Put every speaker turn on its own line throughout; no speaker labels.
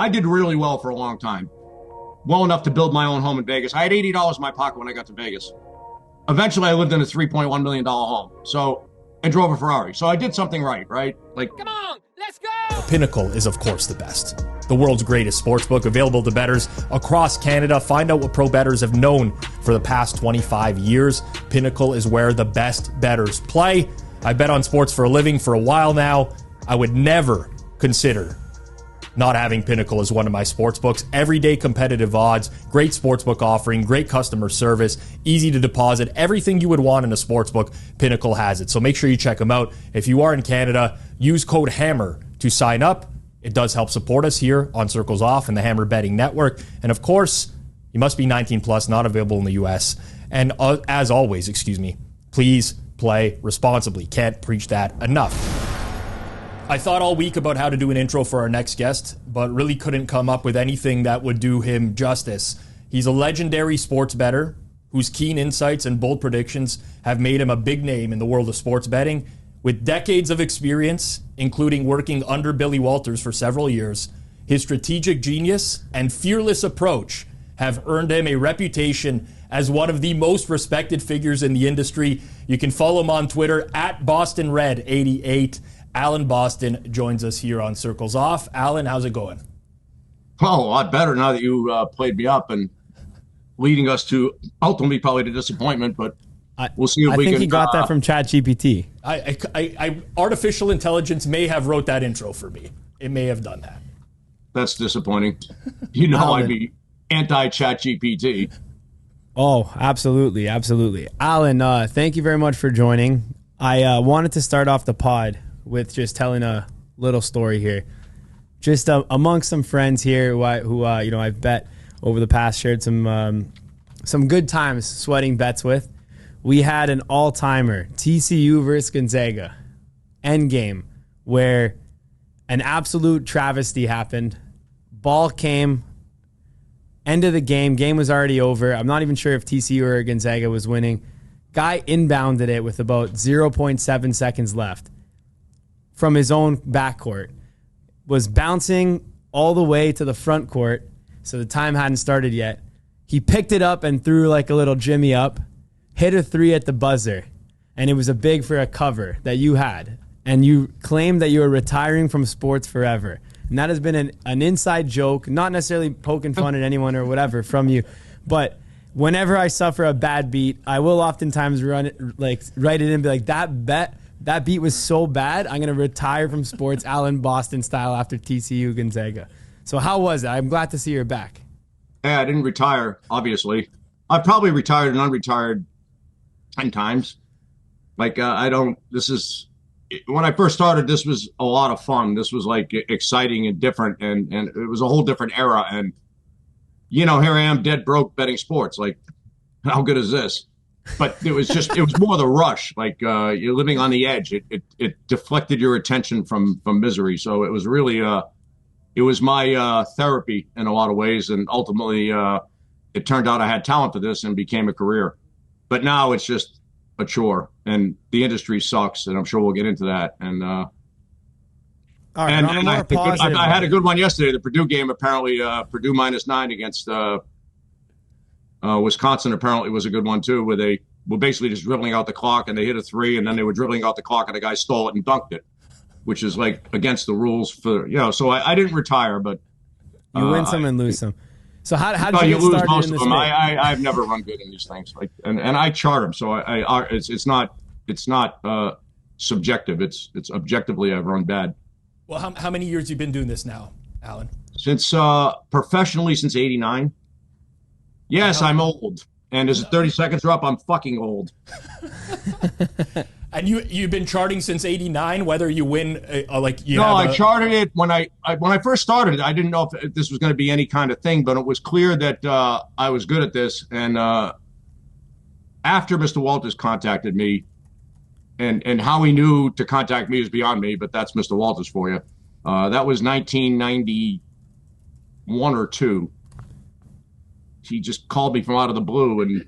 I did really well for a long time. Well enough to build my own home in Vegas. I had $80 in my pocket when I got to Vegas. Eventually, I lived in a $3.1 million home. So, and drove a Ferrari. So I did something right? Like,
come on, let's go!
Pinnacle is, of course, the best. The world's greatest sportsbook, available to bettors across Canada. Find out what pro bettors have known for the past 25 years. Pinnacle is where the best bettors play. I bet on sports for a living for a while now. I would never consider not having Pinnacle as one of my sports books. Everyday competitive odds, great sportsbook offering, great customer service, easy to deposit, everything you would want in a sportsbook, Pinnacle has it. So make sure you check them out. If you are in Canada, use code HAMMER to sign up. It does help support us here on Circles Off and the Hammer Betting Network. And of course, you must be 19 plus, not available in the U.S. And as always, please play responsibly. Can't preach that enough. I thought all week about how to do an intro for our next guest, but really couldn't come up with anything that would do him justice. He's a legendary sports bettor whose keen insights and bold predictions have made him a big name in the world of sports betting. With decades of experience, including working under Billy Walters for several years, his strategic genius and fearless approach have earned him a reputation as one of the most respected figures in the industry. You can follow him on Twitter at BostonRed88. Alan Boston joins us here on Circles Off. Alan, how's it going?
Well, a lot better now that you played me up and leading us to ultimately probably the disappointment, but we'll see if we can.
I think he got that from ChatGPT.
Artificial intelligence may have wrote that intro for me. It may have done that.
That's disappointing. You know, Alan. I'd be anti-ChatGPT.
Oh, absolutely. Absolutely. Alan, thank you very much for joining. I wanted to start off the pod with just telling a little story here. Just amongst some friends here who I've bet over the past, shared some good times sweating bets with. We had an all-timer, TCU versus Gonzaga, endgame, where an absolute travesty happened. Ball came, end of the game was already over. I'm not even sure if TCU or Gonzaga was winning. Guy inbounded it with about 0.7 seconds left from his own backcourt, was bouncing all the way to the front court, so the time hadn't started yet. He picked it up and threw like a little jimmy up, hit a three at the buzzer, and it was a big for a cover that you had. And you claimed that you were retiring from sports forever. And that has been an inside joke, not necessarily poking fun at anyone or whatever from you, but whenever I suffer a bad beat, I will oftentimes write it in and be like, that beat was so bad, I'm going to retire from sports Alan Boston style after TCU Gonzaga. So how was it? I'm glad to see you're back.
Yeah, I didn't retire, obviously. I've probably retired and unretired 10 times. When I first started, this was a lot of fun. This was like exciting and different, and it was a whole different era. And, here I am dead broke betting sports. Like, how good is this? But it was more the rush. Like, you're living on the edge. It deflected your attention from misery. So it was really, it was my therapy in a lot of ways. And ultimately, it turned out I had talent for this and became a career. But now it's just a chore, and the industry sucks. And I'm sure we'll get into that. And,
all right,
I had a good one yesterday. The Purdue game, apparently, Purdue -9 against Wisconsin apparently was a good one too, where they were basically just dribbling out the clock and they hit a three, and then they were dribbling out the clock and the guy stole it and dunked it, which is like against the rules for, so I didn't retire, but
you win some and lose some. So how did you get
lose
started
most
in this
of them.
thing?
I've never run good in these things, and I chart them, so it's not subjective. It's objectively I've run bad.
Well, how many years you been doing this now, Alan?
Since professionally since '89. Yes, I'm old. And as 30 seconds are up, I'm fucking old.
And you've been charting since '89, whether you win
I charted it when I first started. I didn't know if this was going to be any kind of thing, but it was clear that I was good at this. And after Mr. Walters contacted me, and how he knew to contact me is beyond me, but that's Mr. Walters for you. That was 1991 or 2. He just called me from out of the blue and,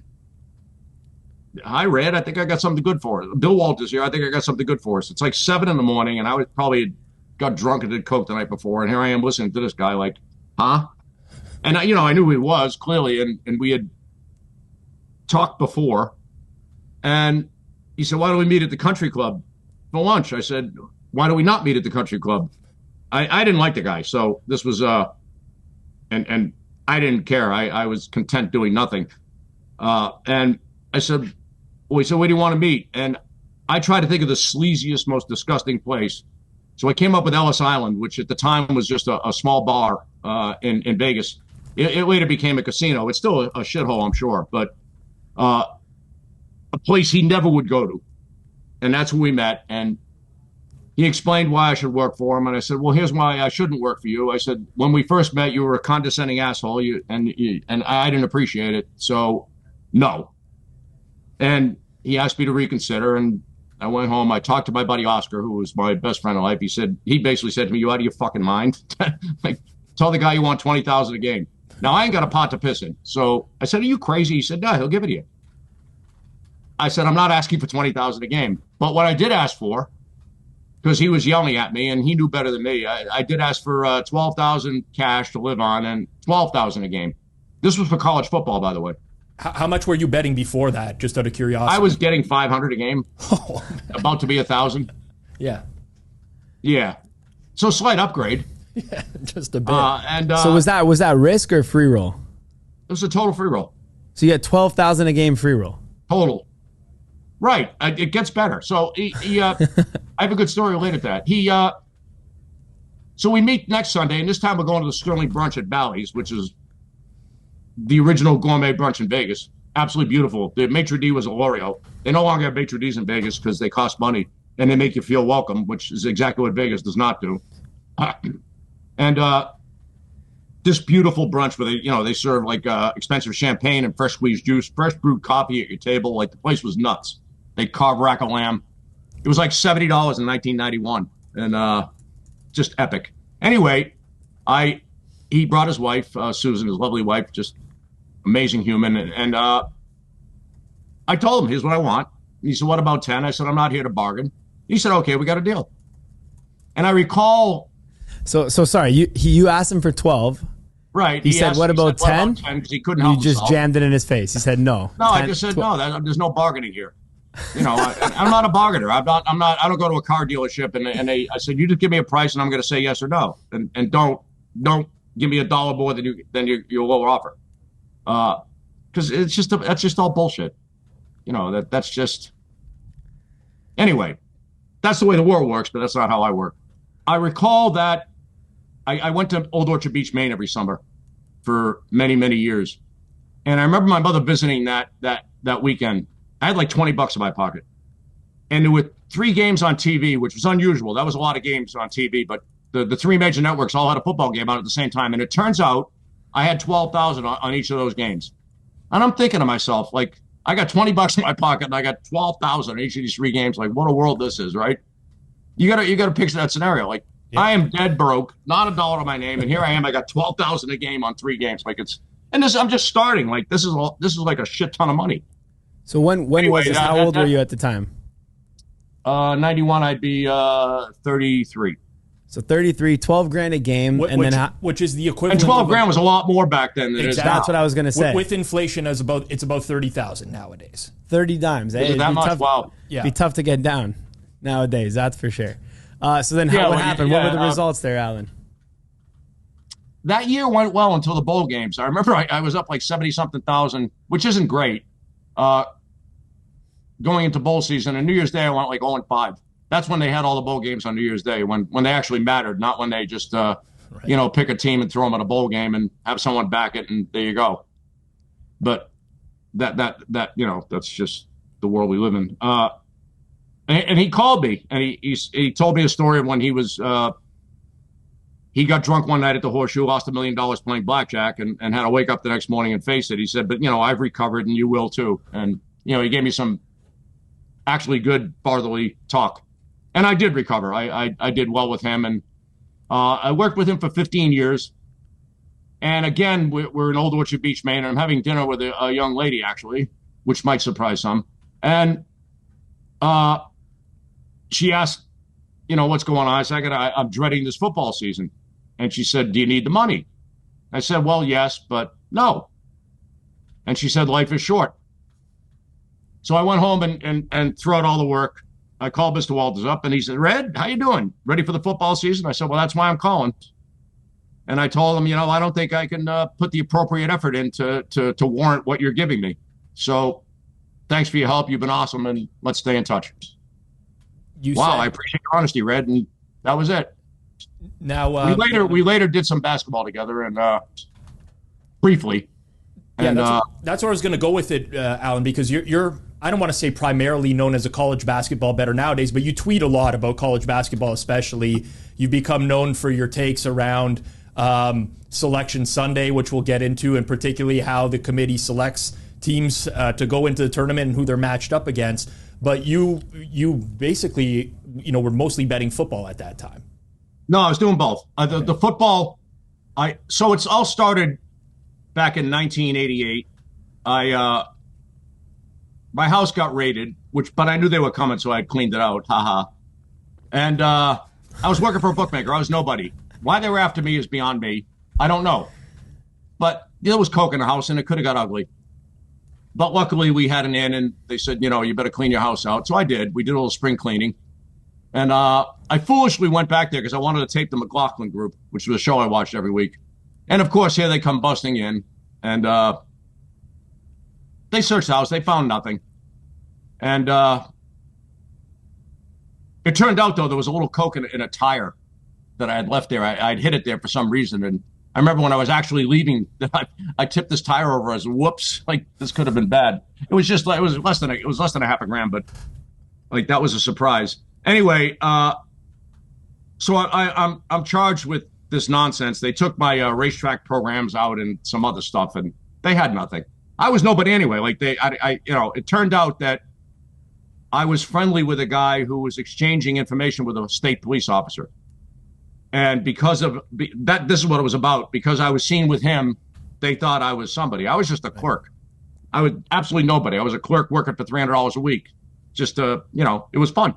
"Hi, Red, I think I got something good for us. Bill Walters here. I think I got something good for us." It's like 7 a.m, and I was probably got drunk and did coke the night before, and here I am listening to this guy like, huh? And I knew who he was clearly, and we had talked before. And he said, "Why don't we meet at the country club for lunch?" I said, "Why do we not meet at the country club?" I didn't like the guy, so this was and I didn't care. I was content doing nothing. And I said, "Well," he said, "Where do you want to meet?" And I tried to think of the sleaziest, most disgusting place. So I came up with Ellis Island, which at the time was just a small bar in Vegas. It later became a casino. It's still a shithole, I'm sure, but a place he never would go to. And that's where we met. And he explained why I should work for him. And I said, "Well, here's why I shouldn't work for you." I said, "When we first met, you were a condescending asshole, and I didn't appreciate it. So, no." And he asked me to reconsider. And I went home. I talked to my buddy Oscar, who was my best friend in life. He basically said to me, "You out of your fucking mind? Like, tell the guy you want 20,000 a game." Now, I ain't got a pot to piss in. So I said, "Are you crazy?" He said, "No, he'll give it to you." I said, "I'm not asking for 20,000 a game." But what I did ask for, because he was yelling at me and he knew better than me, I did ask for 12,000 cash to live on and 12,000 a game. This was for college football, by the way.
How much were you betting before that, just out of curiosity?
I was getting 500 a game, about to be 1,000.
Yeah.
Yeah. So slight upgrade.
Yeah, just a bit.
So was that risk or free roll?
It was a total free roll.
So you had 12,000 a game free roll.
Total. Right. It gets better. So I have a good story related to that. So we meet next Sunday, and this time we're going to the Sterling Brunch at Bally's, which is the original gourmet brunch in Vegas. Absolutely beautiful. The maitre d' was a L'Oreal. They no longer have maitre d's in Vegas because they cost money and they make you feel welcome, which is exactly what Vegas does not do. And this beautiful brunch where they serve like expensive champagne and fresh squeezed juice, fresh brewed coffee at your table. Like, the place was nuts. They carved rack of lamb. It was like $70 in 1991, and just epic. Anyway, he brought his wife, Susan, his lovely wife, just amazing human. And I told him, "Here's what I want." And he said, "What about 10?" I said, "I'm not here to bargain." He said, "Okay, we got a deal." And I recall.
So sorry, you asked him for 12.
Right.
He said, "What about 10?"
Because he couldn't help
You just
himself.
Jammed it in his face. He said, "No."
No, 10, I just said, 12. No, there's no bargaining here. I'm not a bargainer. I don't go to a car dealership and I said, "You just give me a price and I'm going to say yes or no. And don't give me $1 more than your lower offer." Because that's just all bullshit. That's just, anyway, that's the way the world works, but that's not how I work. I recall that I went to Old Orchard Beach, Maine every summer for many, many years. And I remember my mother visiting that weekend. I had like $20 in my pocket. And there were 3 games on TV, which was unusual. That was a lot of games on TV, but the 3 major networks all had a football game on at the same time. And it turns out I had 12,000 on each of those games. And I'm thinking to myself, like, I got $20 in my pocket and I got 12,000 on each of these 3 games. Like, what a world this is, right? You gotta picture that scenario. Like, yeah. I am dead broke, not $1 to my name, and here I am. I got 12,000 a game on 3 games. Like, I'm just starting. Like, this is like a shit ton of money.
So when was this? How old were you at the time?
91. I'd be 33.
So 33, 12 grand a game,
which is the equivalent.
And 12 grand was a lot more back then than it is now.
That's what I was going to say.
With inflation, it's about 30,000 nowadays.
30 dimes.
Is it that much? Wow.
Yeah. Be tough to get down nowadays. That's for sure. So then, what happened? What were the results there, Alan?
That year went well until the bowl games. I remember I was up like 70-something thousand, which isn't great. Going into bowl season, and New Year's Day I went like 0-5. That's when they had all the bowl games on New Year's Day, when they actually mattered, not when they just pick a team and throw them at a bowl game and have someone back it and there you go. But that that's just the world we live in. And he called me and he told me a story of when he was he got drunk one night at the Horseshoe, lost $1 million playing blackjack, and had to wake up the next morning and face it. He said, "But I've recovered and you will too." And he gave me some actually good fatherly talk. And I did recover. I did well with him. And I worked with him for 15 years. And again, we're in Old Orchard Beach, Maine, and I'm having dinner with a young lady, actually, which might surprise some. And she asked, what's going on? I said, I'm dreading this football season. And she said, "Do you need the money?" I said, well, yes, but no. And she said, life is short. So I went home and threw out all the work. I called Mr. Walters up and he said, Red, how you doing? Ready for the football season? I said, well, that's why I'm calling. And I told him, I don't think I can put the appropriate effort in to warrant what you're giving me. So thanks for your help. You've been awesome. And let's stay in touch. I appreciate your honesty, Red. And that was it.
Now,
we later did some basketball together and briefly.
Yeah,
and
that's where I was going to go with it, Alan, because you're I don't want to say primarily known as a college basketball bettor nowadays, but you tweet a lot about college basketball, especially. You've become known for your takes around Selection Sunday, which we'll get into, and particularly how the committee selects teams to go into the tournament and who they're matched up against. But you basically, were mostly betting football at that time.
No, I was doing both. The football, so it's all started back in 1988. My house got raided, but I knew they were coming, so I cleaned it out. Haha. And I was working for a bookmaker. I was nobody. Why they were after me is beyond me. I don't know. But there was coke in the house, and it could have got ugly. But luckily, we had an in, and they said, you better clean your house out. So I did. We did a little spring cleaning. And I foolishly went back there because I wanted to tape the McLaughlin Group, which was a show I watched every week. And, of course, here they come busting in. And they searched the house. They found nothing. And it turned out, though, there was a little coke in a tire that I had left there. I'd hid it there for some reason. And I remember when I was actually leaving, I tipped this tire over as whoops, like this could have been bad. It was less than a half a gram, but like that was a surprise. Anyway, so I'm charged with this nonsense. They took my racetrack programs out and some other stuff, and they had nothing. I was nobody anyway. Like it turned out that I was friendly with a guy who was exchanging information with a state police officer. And because of that, this is what it was about. Because I was seen with him, they thought I was somebody. I was just a clerk. I was absolutely nobody. I was a clerk working for $300 a week. Just, it was fun.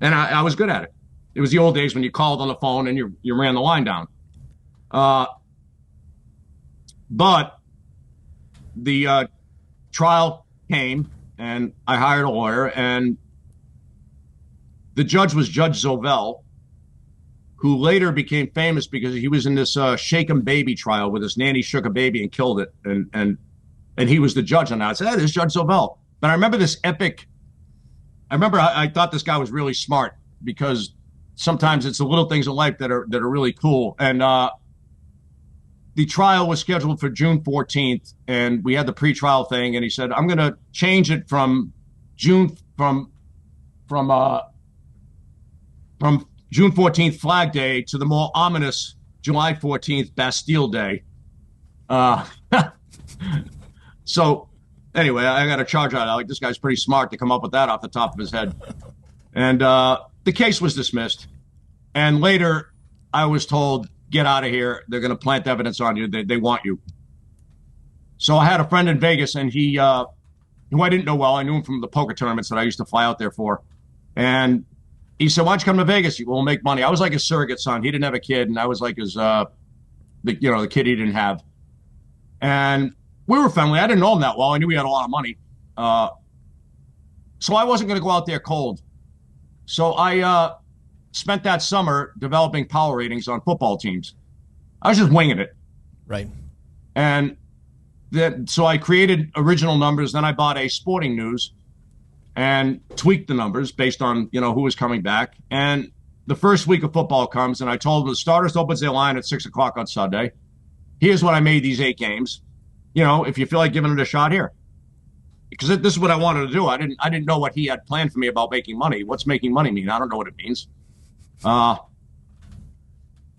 And I was good at it. It was the old days when you called on the phone and you ran the line down. But the trial came, and I hired a lawyer, and the judge was Judge Zovell, who later became famous because he was in this Shake 'em Baby trial where this nanny shook a baby and killed it. And he was the judge on that. I said, hey, this is Judge Zovell. But I remember this epic. I thought this guy was really smart because sometimes it's the little things in life that are really cool. And the trial was scheduled for June 14th, and we had the pretrial thing. And he said, I'm going to change it from June 14th Flag Day to the more ominous July 14th Bastille Day. So anyway, I got a charge out. Like, this guy's pretty smart to come up with that off the top of his head. And the case was dismissed. And later I was told, get out of here. They're going to plant evidence on you. They want you. So I had a friend in Vegas, and he, who I didn't know well. I knew him from the poker tournaments that I used to fly out there for. And he said, why don't you come to Vegas? We'll make money. I was like his surrogate son. He didn't have a kid, and I was like his, the kid he didn't have. And we were friendly. I didn't know him that well. I knew he had a lot of money. So I wasn't going to go out there cold. So I spent that summer developing power ratings on football teams. I was just winging it.
Right.
And so I created original numbers. Then I bought a Sporting News and tweaked the numbers based on, who was coming back. And the first week of football comes, and I told them the starters opens their line at 6:00 on Sunday. Here's what I made these 8 games. If you feel like giving it a shot, here. Because this is what I wanted to do. I didn't know what he had planned for me about making money. What's making money mean? I don't know what it means. And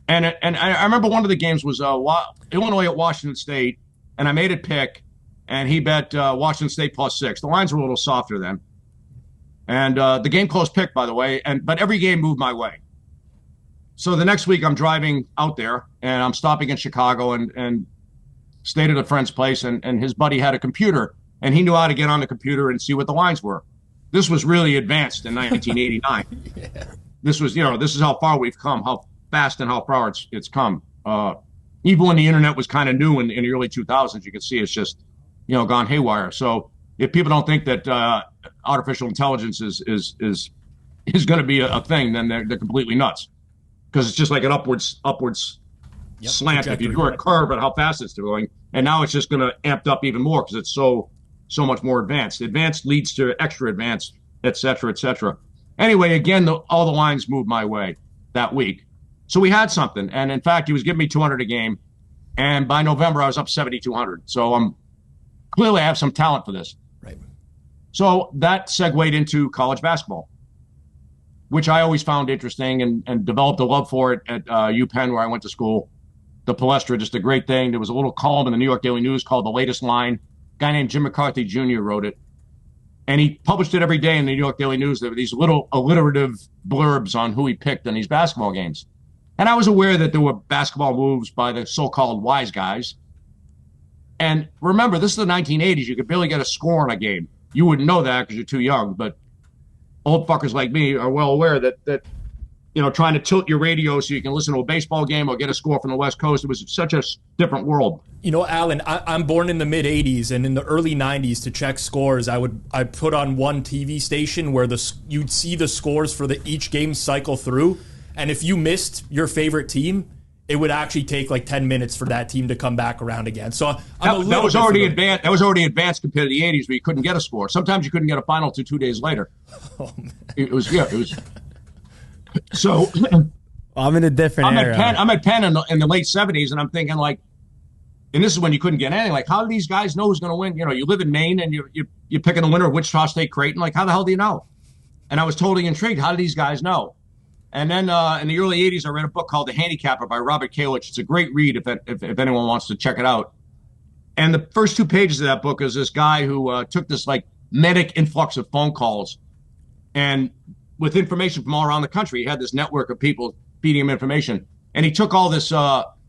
I remember one of the games was Illinois at Washington State, and I made it pick, and he bet Washington State +6. The lines were a little softer then. And the game closed pick, by the way, but every game moved my way. So the next week I'm driving out there, and I'm stopping in Chicago and stayed at a friend's place, and his buddy had a computer, and he knew how to get on the computer and see what the lines were. This was really advanced in 1989. Yeah. This is how far we've come, how fast and how far it's come. even when the internet was kind of new in the early 2000s, you could see it's just, gone haywire. So if people don't think that artificial intelligence is going to be a thing, then they're completely nuts, because it's just like an upwards slant. If you do a curve at how fast it's going, and now it's just going to amped up even more because it's so much more advanced. Advanced leads to extra advanced, et cetera, et cetera. Anyway, again, all the lines moved my way that week. So we had something. And in fact, he was giving me 200 a game. And by November, I was up 7,200. So clearly I have some talent for this.
Right.
So that segued into college basketball, which I always found interesting and developed a love for it at UPenn, where I went to school. The Palestra, just a great thing. There was a little column in the New York Daily News called The Latest Line. A guy named Jim McCarthy Jr. wrote it. And he published it every day in the New York Daily News. There were these little alliterative blurbs on who he picked in these basketball games. And I was aware that there were basketball moves by the so-called wise guys. And remember, this is the 1980s. You could barely get a score in a game. You wouldn't know that because you're too young. But old fuckers like me are well aware that trying to tilt your radio so you can listen to a baseball game or get a score from the West Coast, it was such a different world.
Alan, I'm born in the mid 80s, and in the early 90s, to check scores, I put on one TV station where you'd see the scores for each game cycle through, and if you missed your favorite team, it would actually take like 10 minutes for that team to come back around again. So
that was already advanced. That was already advanced compared to the 80s, where you couldn't get a score. Sometimes you couldn't get a final till 2 days later. Oh, man. It was. So
I'm in a different era.
I'm at Penn in the late 70s, and I'm thinking like, and this is when you couldn't get anything. Like, how do these guys know who's going to win? You live in Maine, and you're picking the winner of Wichita State Creighton. Like, how the hell do you know? And I was totally intrigued. How do these guys know? And then in the early 80s, I read a book called The Handicapper by Robert Kalich. It's a great read if anyone wants to check it out. And the first 2 pages of that book is this guy who took this like manic influx of phone calls, and with information from all around the country. He had this network of people feeding him information. And he took all this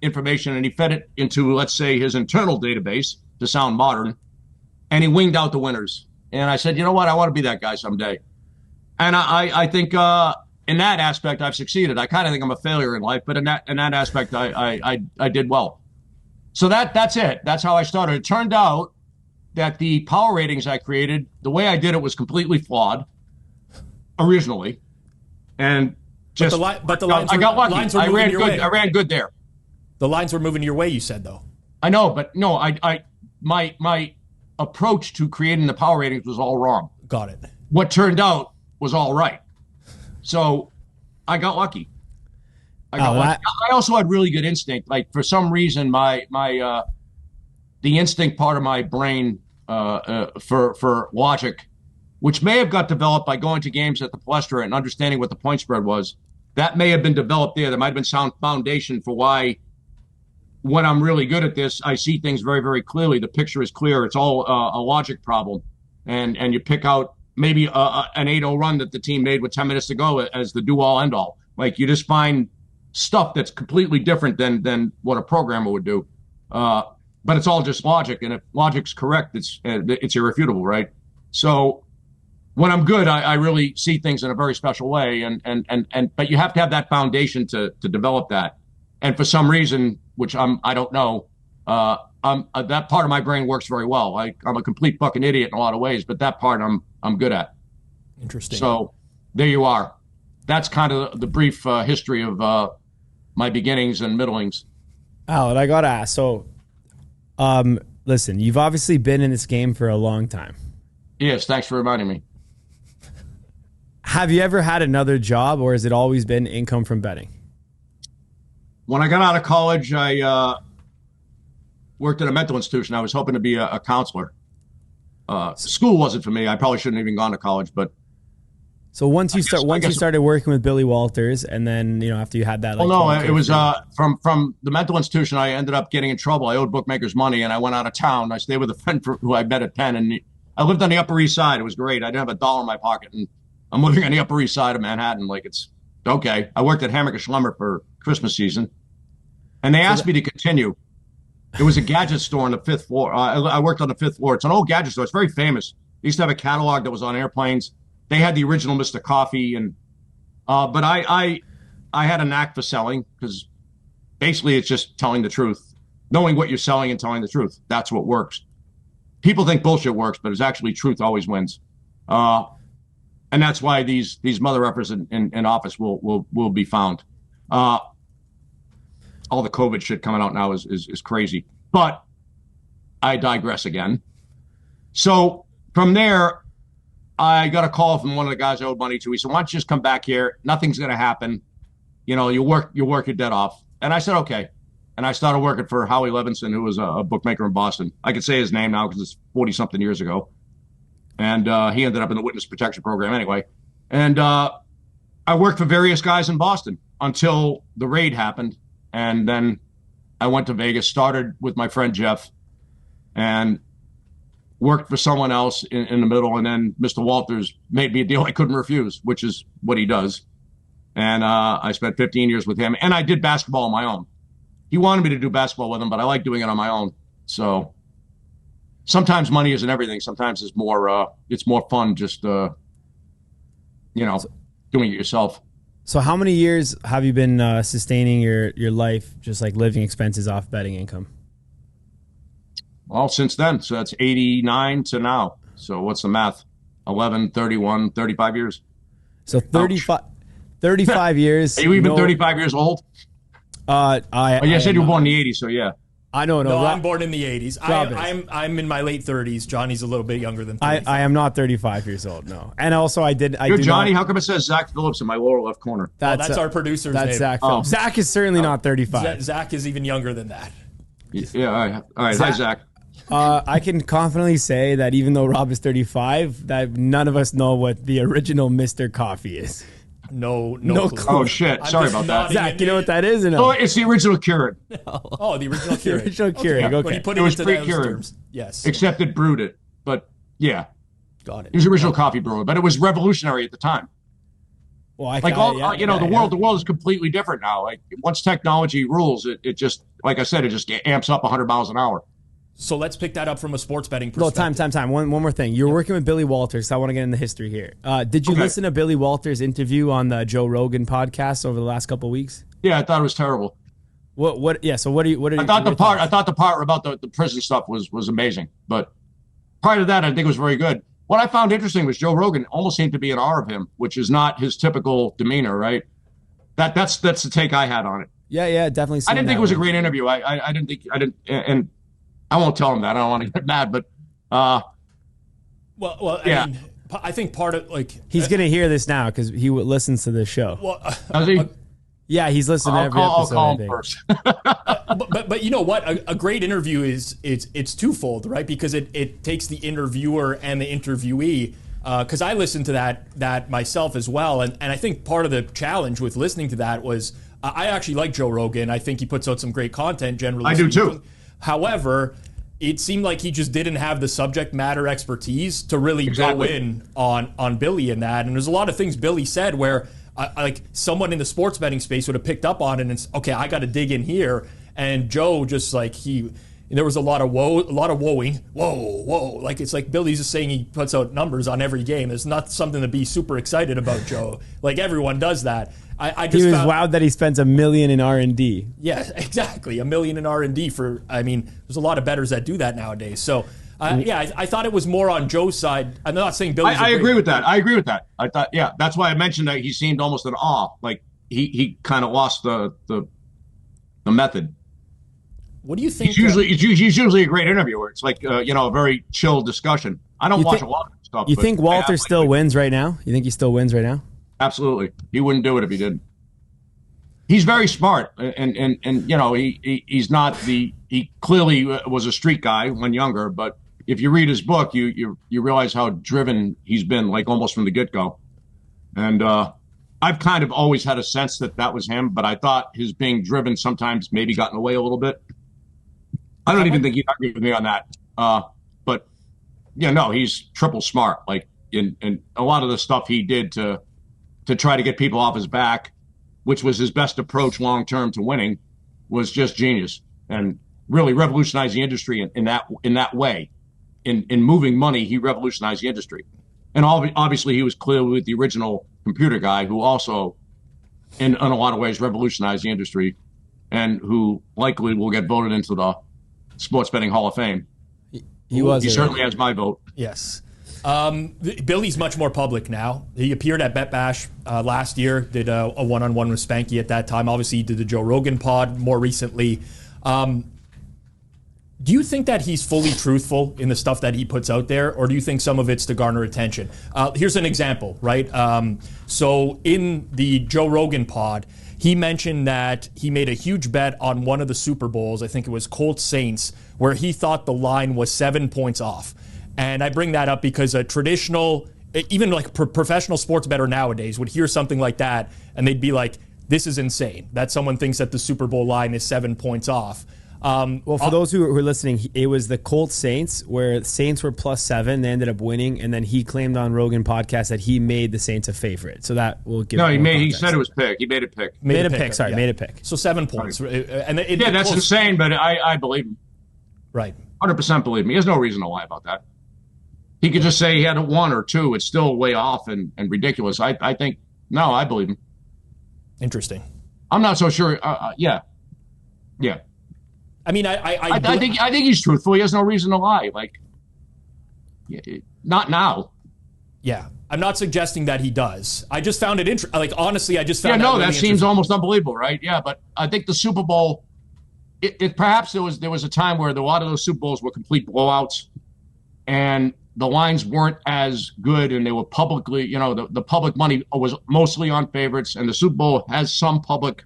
information and he fed it into, let's say, his internal database to sound modern. And he winged out the winners. And I said, you know what? I want to be that guy someday. And I think in that aspect, I've succeeded. I kind of think I'm a failure in life, but in that aspect, I did well. So that's it. That's how I started. It turned out that the power ratings I created, the way I did it was completely flawed originally, and just
but the lines
I got lucky.
Lines were
I ran
your
good.
way.
I ran good there.
The lines were moving your way, you said, though.
I know, but no, my approach to creating the power ratings was all wrong.
Got it.
What turned out was all right. So I got lucky. I also had really good instinct. Like, for some reason, the instinct part of my brain for logic, which may have got developed by going to games at the Palestra and understanding what the point spread was, that may have been developed there. There might have been sound foundation for why, when I'm really good at this, I see things very, very clearly. The picture is clear. It's all a logic problem. And you pick out maybe an 8-0 run that the team made with 10 minutes to go as the do-all, end-all. Like, you just find stuff that's completely different than what a programmer would do. But it's all just logic. And if logic's correct, it's irrefutable, right? So when I'm good, I really see things in a very special way, but you have to have that foundation to develop that. And for some reason, which I don't know, that part of my brain works very well. I'm a complete fucking idiot in a lot of ways, but that part I'm good at.
Interesting.
So there you are. That's kind of the brief history of my beginnings and middlings.
Alan, I gotta ask. So, listen, you've obviously been in this game for a long time.
Yes, thanks for reminding me.
Have you ever had another job, or has it always been income from betting?
When I got out of college, I worked at a mental institution. I was hoping to be a counselor. School wasn't for me. I probably shouldn't have even gone to college. But
so once you started working with Billy Walters, and then after you had that,
it was from the mental institution. I ended up getting in trouble. I owed bookmakers money, and I went out of town. I stayed with a friend who I met at Penn, and I lived on the Upper East Side. It was great. I didn't have $1 in my pocket, and I'm living on the Upper East Side of Manhattan. Like, it's okay. I worked at Hammack and Schlemmer for Christmas season, and they asked me to continue. There was a gadget store on the 5th floor. I worked on the 5th floor. It's an old gadget store. It's very famous. They used to have a catalog that was on airplanes. They had the original Mr. Coffee, but I had a knack for selling because basically it's just telling the truth, knowing what you're selling and telling the truth. That's what works. People think bullshit works, but it's actually truth always wins. And that's why these mother effers in office will be found. All the COVID shit coming out now is crazy. But I digress again. So from there, I got a call from one of the guys I owed money to. He said, "Why don't you just come back here? Nothing's going to happen. You work your debt off." And I said, "Okay." And I started working for Howie Levinson, who was a bookmaker in Boston. I can say his name now because it's 40-something years ago. And he ended up in the witness protection program anyway. And I worked for various guys in Boston until the raid happened. And then I went to Vegas, started with my friend Jeff, and worked for someone else in the middle. And then Mr. Walters made me a deal I couldn't refuse, which is what he does. And I spent 15 years with him. And I did basketball on my own. He wanted me to do basketball with him, but I like doing it on my own. So sometimes money isn't everything. Sometimes it's more fun just, doing it yourself.
So how many years have you been sustaining your life, just like living expenses off betting income?
Well, since then. So that's 89 to now. So what's the math? 11, 31, 35 years.
So 35 years.
Are you even 35 years old? You said you were born in the 80s, so yeah.
I know. No,
I'm born in the 80s. I'm in my late 30s. Johnny's a little bit younger than 35.
I am not 35 years old, no. And also
You're Johnny? How come it says Zach Phillips in my lower left corner?
That's our producer's name.
That's Zach Phillips. Zach is certainly not 35.
Zach is even younger than that.
Yeah, all right. Hi, Zach.
I can confidently say that even though Rob is 35, that none of us know what the original Mr. Coffee is.
No clue.
Oh, shit. Sorry about that.
Zach, you know what that is? Or no?
Oh, it's the original Keurig.
Oh, the original Keurig.
The original Keurig, okay.
When you put
it was
into those
pre-Keurig.
terms. Yes.
Except it brewed it. But, yeah.
Got it.
It was the original coffee brewer, but it was revolutionary at the time.
Well,
the world is completely different now. Like, once technology rules, it just, like I said, it just amps up 100 miles an hour.
So let's pick that up from a sports betting perspective.
No, time. One more thing. You're working with Billy Walters. So I want to get in the history here. Did you listen to Billy Walters' interview on the Joe Rogan podcast over the last couple of weeks?
Yeah, I thought it was terrible.
What? Yeah. So what are you?
I thought the part about the prison stuff was amazing, but prior to that, I think it was very good. What I found interesting was Joe Rogan almost seemed to be in awe of him, which is not his typical demeanor, right? That's the take I had on it.
Yeah, definitely.
I didn't think it was a great interview. I didn't, and I won't tell him that. I don't want to get mad, but
well,
yeah.
I mean, I think part of
he's gonna hear this now because he listens to this show.
Well,
does he?
Yeah, he's listening to every episode.
I'll call him first.
but you know what? A great interview it's twofold, right? Because it takes the interviewer and the interviewee. Because I listened to that myself as well, and I think part of the challenge with listening to that was I actually like Joe Rogan. I think he puts out some great content generally.
I do too.
However, it seemed like he just didn't have the subject matter expertise to really go in on Billy in that. And there's a lot of things Billy said where like someone in the sports betting space would have picked up on it and okay, I got to dig in here. And Joe just like there was a lot of woeing. Whoa. Like it's like Billy's just saying he puts out numbers on every game. It's not something to be super excited about, Joe. Like everyone does that. He was
wowed that he spends $1 million in R&D.
Yeah, exactly. $1 million in R&D there's a lot of bettors that do that nowadays. So I thought it was more on Joe's side. I'm not saying Billy's
I agree with that. I thought, that's why I mentioned that he seemed almost in awe. Like he kind of lost the method.
What do you think?
He's usually a great interviewer. It's like a very chill discussion. I don't watch a lot of stuff.
You think Walter still wins right now? You think he still wins right now?
Absolutely. He wouldn't do it if he didn't. He's very smart, and he's not he clearly was a street guy when younger, but if you read his book, you realize how driven he's been, like almost from the get-go. And I've kind of always had a sense that was him, but I thought his being driven sometimes maybe got in the way a little bit. I don't even think he'd agree with me on that. But he's triple smart. Like in a lot of the stuff he did to try to get people off his back, which was his best approach long-term to winning, was just genius and really revolutionized the industry in that way. In moving money, he revolutionized the industry. And obviously he was clearly the original computer guy who also, in a lot of ways, revolutionized the industry and who likely will get voted into the Sports Betting Hall of Fame.
He was.
He certainly has my vote.
Yes. Billy's much more public now. He appeared at Bet Bash last year, did a one-on-one with Spanky at that time. Obviously, he did the Joe Rogan pod more recently. Do you think that he's fully truthful in the stuff that he puts out there, or do you think some of it's to garner attention? Here's an example, right? So in the Joe Rogan pod, he mentioned that he made a huge bet on one of the Super Bowls, I think it was Colts Saints, where he thought the line was 7 points off. And I bring that up because a traditional, even like professional sports bettor nowadays would hear something like that and they'd be like, this is insane that someone thinks that the Super Bowl line is 7 points off.
Well, for those who are listening, it was the Colts Saints, where Saints were +7. They ended up winning, and then he claimed on Rogan podcast that he made the Saints a favorite. So that will give.
No, he said it was pick. He made it pick.
Made a pick. Sorry, made a pick.
So 7 points. And
that's insane, but I believe him.
Right.
100% believe me. There's no reason to lie about that. He could just say he had a 1 or 2. It's still way off and ridiculous. I think no, I believe him.
Interesting.
I'm not so sure. Yeah.
I mean, I
think he's truthful. He has no reason to lie. Like, not now.
Yeah, I'm not suggesting that he does. I just found it interesting. Like, honestly, I just found.
Yeah, no,
really
that seems almost unbelievable, right? Yeah, but I think the Super Bowl. Perhaps there was a time where a lot of those Super Bowls were complete blowouts, and the lines weren't as good, and they were publicly, the public money was mostly on favorites, and the Super Bowl has some public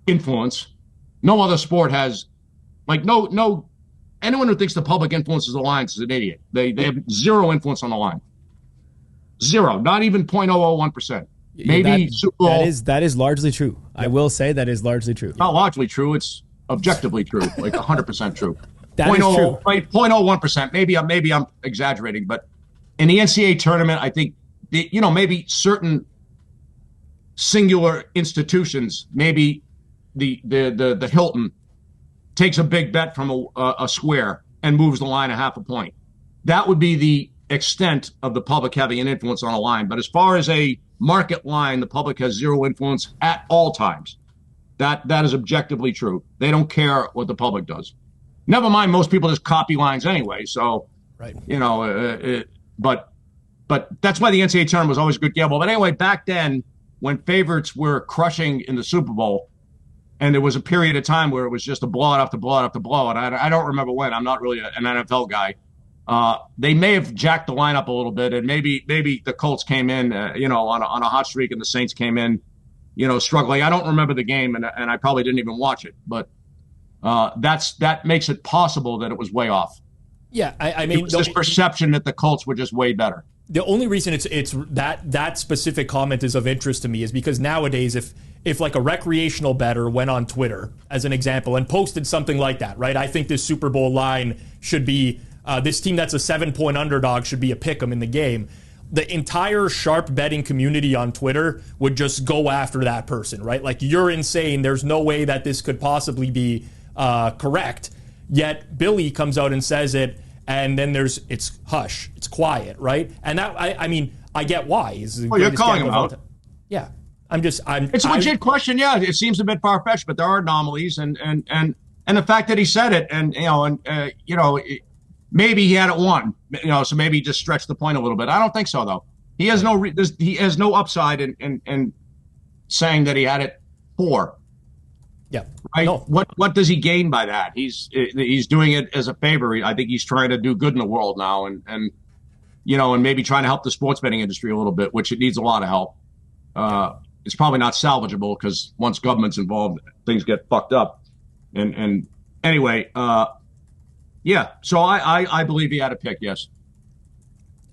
influence. No other sport has. Like, no, anyone who thinks the public influences the lines is an idiot. They have zero influence on the line. Zero, not even 0.001%. Maybe Super Bowl.
That is largely true. I will say that is largely true.
Not largely true. It's objectively true, like 100% true.
That is true.
0.01%. Maybe I'm exaggerating, but in the NCAA tournament, I think maybe certain singular institutions, maybe the Hilton takes a big bet from a square and moves the line a half a point. That would be the extent of the public having an influence on a line. But as far as a market line, the public has zero influence at all times. That is objectively true. They don't care what the public does. Never mind, most people just copy lines anyway. So,
right.
But that's why the NCAA tournament was always a good gamble. But anyway, back then, when favorites were crushing in the Super Bowl, and there was a period of time where it was just a blowout after blowout after blowout. I don't remember when. I'm not really an NFL guy. They may have jacked the lineup a little bit, and maybe the Colts came in, on a hot streak, and the Saints came in, struggling. I don't remember the game, and I probably didn't even watch it. But that makes it possible that it was way off.
Yeah, I mean,
it was this perception that the Colts were just way better.
The only reason it's that specific comment is of interest to me is because nowadays, if like a recreational bettor went on Twitter, as an example, and posted something like that, right? I think this Super Bowl line should be, this team that's a 7-point underdog should be a pick 'em in the game. The entire sharp betting community on Twitter would just go after that person, right? Like, you're insane. There's no way that this could possibly be correct. Yet Billy comes out and says it, and then it's hush, it's quiet, right? And that, I mean, I get why.
You're calling him out.
Yeah.
It's a legit question. Yeah, it seems a bit far-fetched, but there are anomalies, and the fact that he said it, maybe he had it 1, so maybe he just stretched the point a little bit. I don't think so, though. He has no upside in saying that he had it 4.
Yeah.
Right.
No.
What does he gain by that? He's doing it as a favor. I think he's trying to do good in the world now, and maybe trying to help the sports betting industry a little bit, which it needs a lot of help. It's probably not salvageable because once government's involved, things get fucked up. And anyway, yeah. So I believe he had a pick. Yes.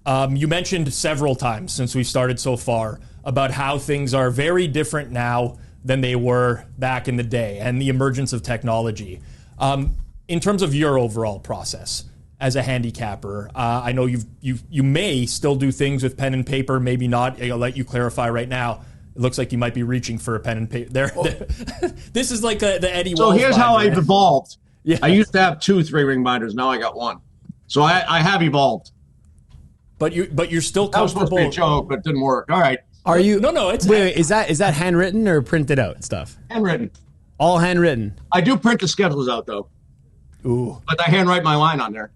You mentioned several times since we started so far about how things are very different now than they were back in the day, and the emergence of technology. In terms of your overall process as a handicapper, I know you may still do things with pen and paper, maybe not. I'll let you clarify right now. It looks like you might be reaching for a pen and paper. This is like the Eddie.
So here's how I've evolved.
Yeah.
I used to have 2 3-ring binders. Now I got 1. So I have evolved.
But you're still
That was
comfortable.
supposed to be a joke, but it didn't work. All right.
Are you?
No. It's
wait. Is that handwritten or printed out stuff?
Handwritten.
All handwritten.
I do print the schedules out though.
Ooh.
But I handwrite my line on there.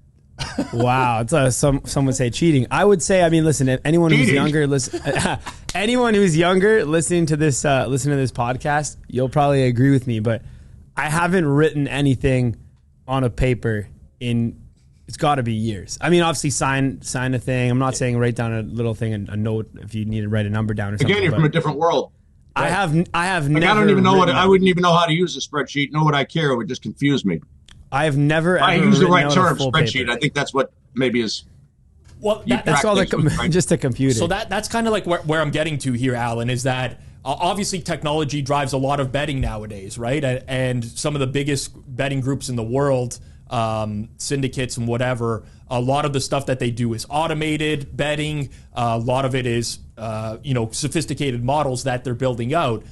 Wow, it's some would say cheating. I would say, I mean, listen, if anyone who's younger, anyone who's younger listening to this podcast, you'll probably agree with me. But I haven't written anything on a paper in, it's got to be years. I mean, obviously sign a thing. I'm not saying write down a little thing, a note if you need to write a number down or something.
Again, you're from a different world.
I have
Like,
never.
I don't even know I wouldn't even know how to use a spreadsheet. Nor would I care. It would just confuse me.
I have never.
I
ever
use the right
written out a
term,
full
spreadsheet.
paper.
I think that's what maybe is.
Well,
That's all
right?
just a computer.
So that's kind of like where I'm getting to here, Alan, is that obviously technology drives a lot of betting nowadays, right? And some of the biggest betting groups in the world, syndicates and whatever, a lot of the stuff that they do is automated betting. A lot of it is, sophisticated models that they're building out.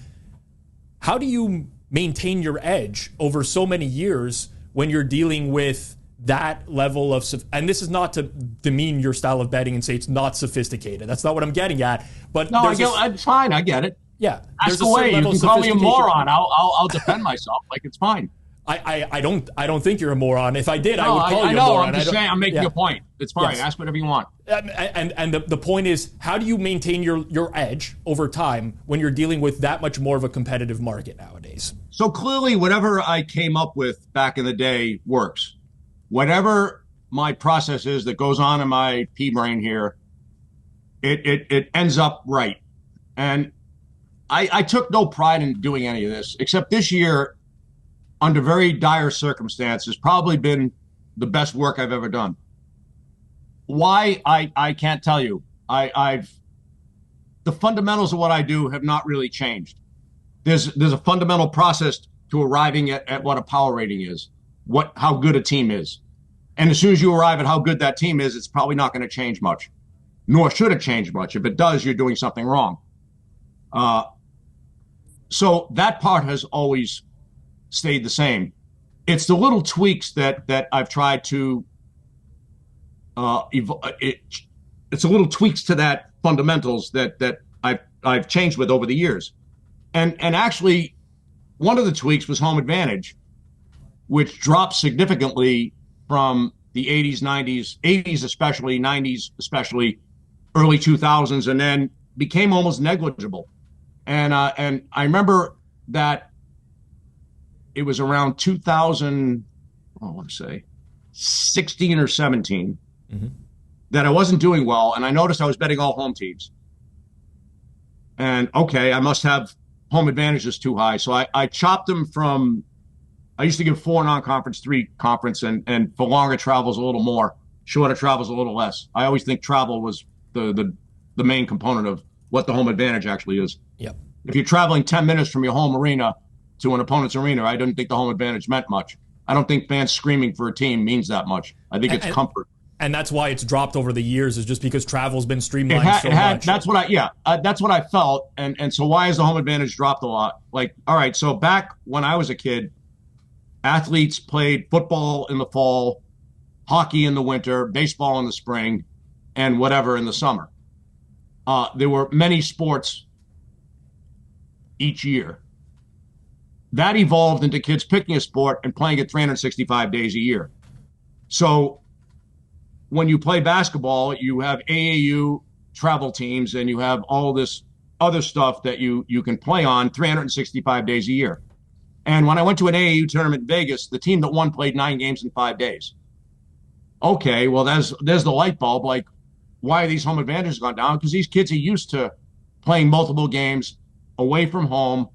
How do you maintain your edge over so many years when you're dealing with that level of, and this is not to demean your style of betting and say it's not sophisticated. That's not what I'm getting at. But
no, it's fine. I get it.
Yeah,
ask away. You can call me a moron. I'll defend myself. Like, it's fine.
I don't think you're a moron. If I did, I would call you
a
a moron.
I'm just saying. I'm making a point. It's fine.
Yes.
Ask whatever you want.
And the point is, how do you maintain your edge over time when you're dealing with that much more of a competitive market nowadays?
So clearly, whatever I came up with back in the day works. Whatever my process is that goes on in my pea brain here, it ends up right. And I took no pride in doing any of this, except this year, under very dire circumstances, probably been the best work I've ever done. Why, I can't tell you. The fundamentals of what I do have not really changed. There's a fundamental process to arriving at what a power rating is, how good a team is. And as soon as you arrive at how good that team is, it's probably not going to change much, nor should it change much. If it does, you're doing something wrong. So that part has always stayed the same. It's the little tweaks that I've tried to, it's a little tweaks to that fundamentals that I've changed with over the years. And actually, one of the tweaks was home advantage, which dropped significantly from the 80s, 90s, 80s especially, 90s especially, early 2000s, and then became almost negligible. And I remember that it was around 2000, I want to say 16 or 17, that I wasn't doing well, and I noticed I was betting all home teams. And okay, I must have home advantages too high, so I chopped them from. I used to give 4 non-conference, 3 conference, and for longer travels a little more, shorter travels a little less. I always think travel was the main component of what the home advantage actually is.
Yep.
If you're traveling 10 minutes from your home arena to an opponent's arena, I didn't think the home advantage meant much. I don't think fans screaming for a team means that much. I think it's comfort.
And that's why it's dropped over the years, is just because travel's been streamlined so much.
That's what that's what I felt. And so why has the home advantage dropped a lot? Like, all right, so back when I was a kid, athletes played football in the fall, hockey in the winter, baseball in the spring, and whatever in the summer. There were many sports each year. That evolved into kids picking a sport and playing it 365 days a year. So when you play basketball, you have AAU travel teams and you have all this other stuff that you can play on 365 days a year. And when I went to an AAU tournament in Vegas, the team that won played 9 games in 5 days. Okay, well, there's the light bulb. Like, why are these home advantages gone down? Because these kids are used to playing multiple games away from home,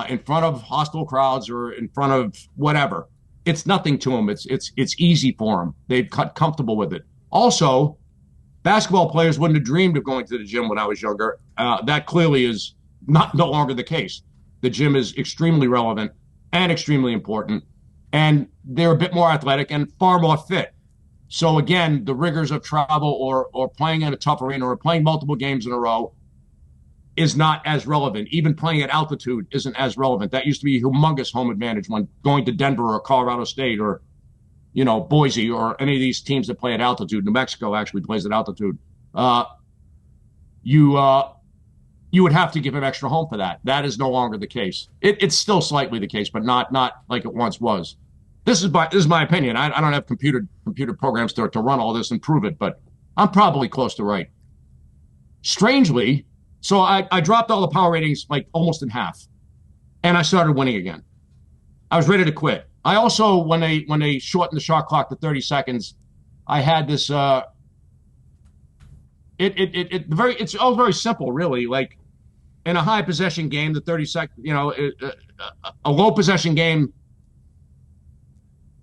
in front of hostile crowds or in front of whatever. It's nothing to them. It's easy for them. They've got comfortable with it. Also, basketball players wouldn't have dreamed of going to the gym when I was younger. That clearly is no longer the case. The gym is extremely relevant and extremely important, and they're a bit more athletic and far more fit. So again, the rigors of travel or playing in a tough arena or playing multiple games in a row is not as relevant. Even playing at altitude isn't as relevant. That used to be a humongous home advantage when going to Denver or Colorado State or, Boise or any of these teams that play at altitude. New Mexico actually plays at altitude. you would have to give him extra home for that. That is no longer the case. It's still slightly the case, but not like it once was. This is my opinion. I don't have computer programs to run all this and prove it, but I'm probably close to right. Strangely, so I dropped all the power ratings like almost in half, and I started winning again. I was ready to quit. I also, when they shortened the shot clock to 30 seconds, I had this. It's all very simple, really. Like in a high possession game, the 30-second, a low possession game,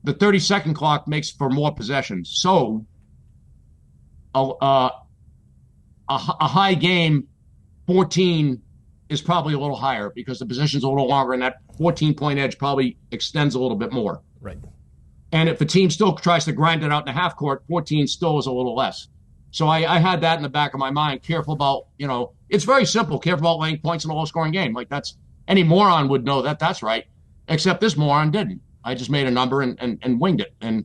the 30-second clock makes for more possessions. So a high game, 14 is probably a little higher because the possession's a little longer, and that 14-point edge probably extends a little bit more.
Right.
And if a team still tries to grind it out in a half court, 14 still is a little less. So I had that in the back of my mind. Careful about, it's very simple. Careful about laying points in a low-scoring game. Like any moron would know that's right, except this moron didn't. I just made a number and winged it. And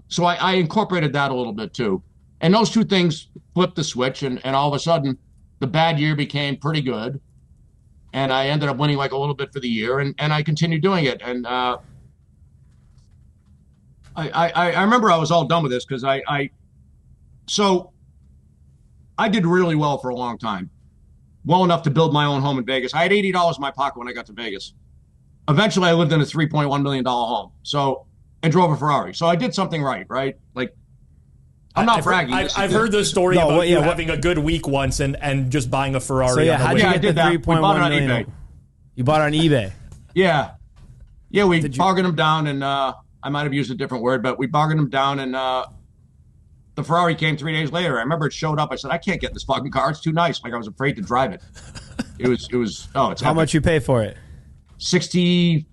so I incorporated that a little bit too. And those two things flipped the switch, and all of a sudden, the bad year became pretty good. And I ended up winning like a little bit for the year, and I continued doing it. And I remember I was all done with this because so I did really well for a long time, well enough to build my own home in Vegas. I had $80 in my pocket when I got to Vegas. Eventually, I lived in a $3.1 million home, and drove a Ferrari. So I did something right? Like, I'm not bragging.
I've heard the story about you having a good week once and just buying a Ferrari.
So yeah, how'd you get the $3.1 million?
eBay.
You bought it on eBay.
Yeah, we bargained them down, and I might have used a different word, but we bargained them down, and the Ferrari came 3 days later. I remember it showed up. I said, I can't get this fucking car. It's too nice. Like I was afraid to drive it. It's
how much you pay for it?
62.5,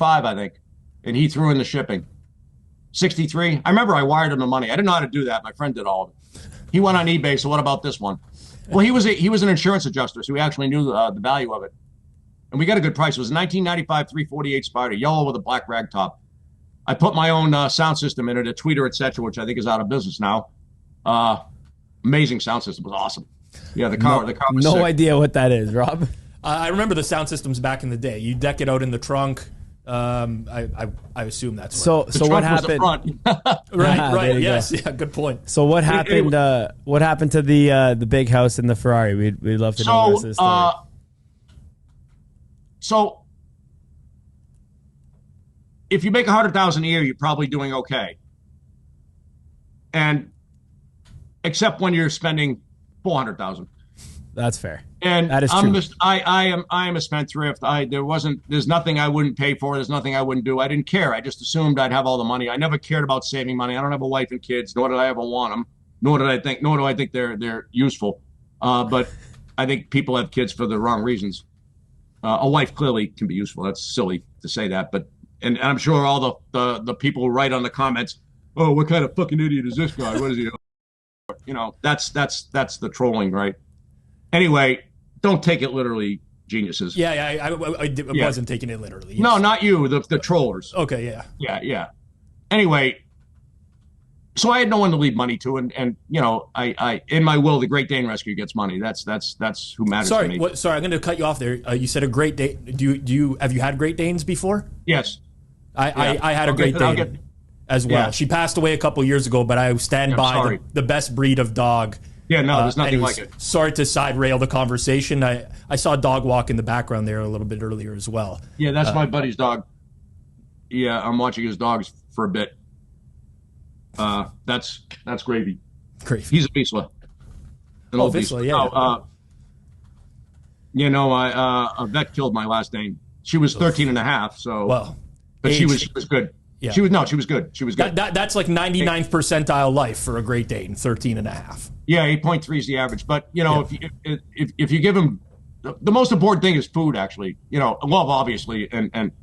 I think, and he threw in the shipping. 63. I remember I wired him the money. I didn't know how to do that. My friend did all of it. He went on eBay. So what about this one? Well, he was an insurance adjuster, so he actually knew the value of it, and we got a good price. It was a 1995 348 Spider, yellow with a black rag top. I put my own sound system in it, a tweeter, etc., which I think is out of business now. Amazing sound system. It was awesome. Yeah, the car was
no
sick.
idea what that is, Rob.
I remember the sound systems back in the day. You deck it out in the trunk. I assume that's
so. So what happened?
right. Yes. Yeah. Good point.
So what happened? What happened to the big house and the Ferrari? We'd love to know the rest of the story.
So if you make $100,000 a year, you're probably doing okay. And except when you're spending $400,000.
That's fair.
And
that is true.
I am a spendthrift. There's nothing I wouldn't pay for. There's nothing I wouldn't do. I didn't care. I just assumed I'd have all the money. I never cared about saving money. I don't have a wife and kids, nor did I ever want them. Nor do I think they're useful. But I think people have kids for the wrong reasons. A wife clearly can be useful. That's silly to say that, but and I'm sure all the people who write on the comments, oh, what kind of fucking idiot is this guy? What is he? That's the trolling, right? Anyway, don't take it literally, geniuses.
Yeah, I wasn't taking it literally. Yes.
No, not you, the trollers.
Okay, yeah.
Yeah. Anyway, so I had no one to leave money to, and I in my will, the Great Dane Rescue gets money. That's who matters to me.
Sorry, I'm going to cut you off there. You said a Great Dane. Have you had Great Danes before?
Yes.
I had a Great Dane as well. Yeah. She passed away a couple years ago, but I stand by the best breed of dog.
Yeah, no, there's nothing like it.
Sorry to side rail the conversation. I saw a dog walk in the background there a little bit earlier as well.
Yeah, that's my buddy's dog. Yeah, I'm watching his dogs for a bit. That's Gravy. He's a Vizsla.
Vizsla, yeah.
A vet killed my last name. She was 13 and a half, so.
Well,
but she was good. Yeah. She was good. She was good.
That's like 99th percentile life for a Great Dane, 13 and a half.
Yeah, 8.3 is the average. But, if you give them, the most important thing is food, actually. Love, obviously,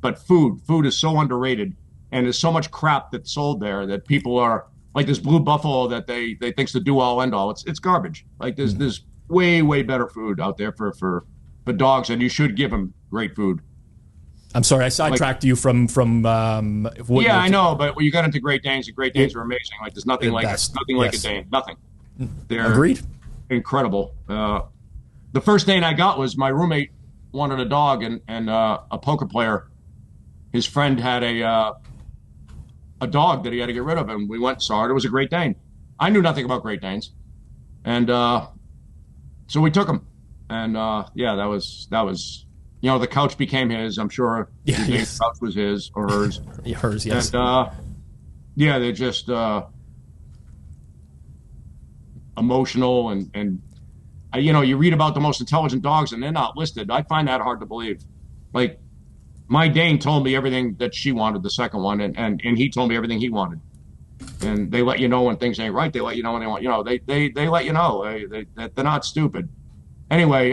but food is so underrated, and there's so much crap that's sold there that people are, like this Blue Buffalo that they think's the do-all, end-all. It's garbage. Like, there's way, way better food out there for dogs, and you should give them great food.
I'm sorry, I sidetracked you from.
Yeah, I know, but when you got into Great Danes, the Great Danes are amazing. Like there's nothing like a Dane. Nothing. They're
agreed.
Incredible. the first Dane I got was my roommate wanted a dog, and a poker player, his friend had a dog that he had to get rid of, and we went and saw it. It was a Great Dane. I knew nothing about Great Danes, and so we took him, and yeah, that was the couch became his. I'm sure the Dane's couch was his or hers.
Hers, yes.
And yeah, they're just emotional and you read about the most intelligent dogs and they're not listed. I find that hard to believe. Like, my Dane told me everything that she wanted, the second one, and he told me everything he wanted. And they let you know when things ain't right. They let you know when they want, they let you know. They're not stupid. Anyway,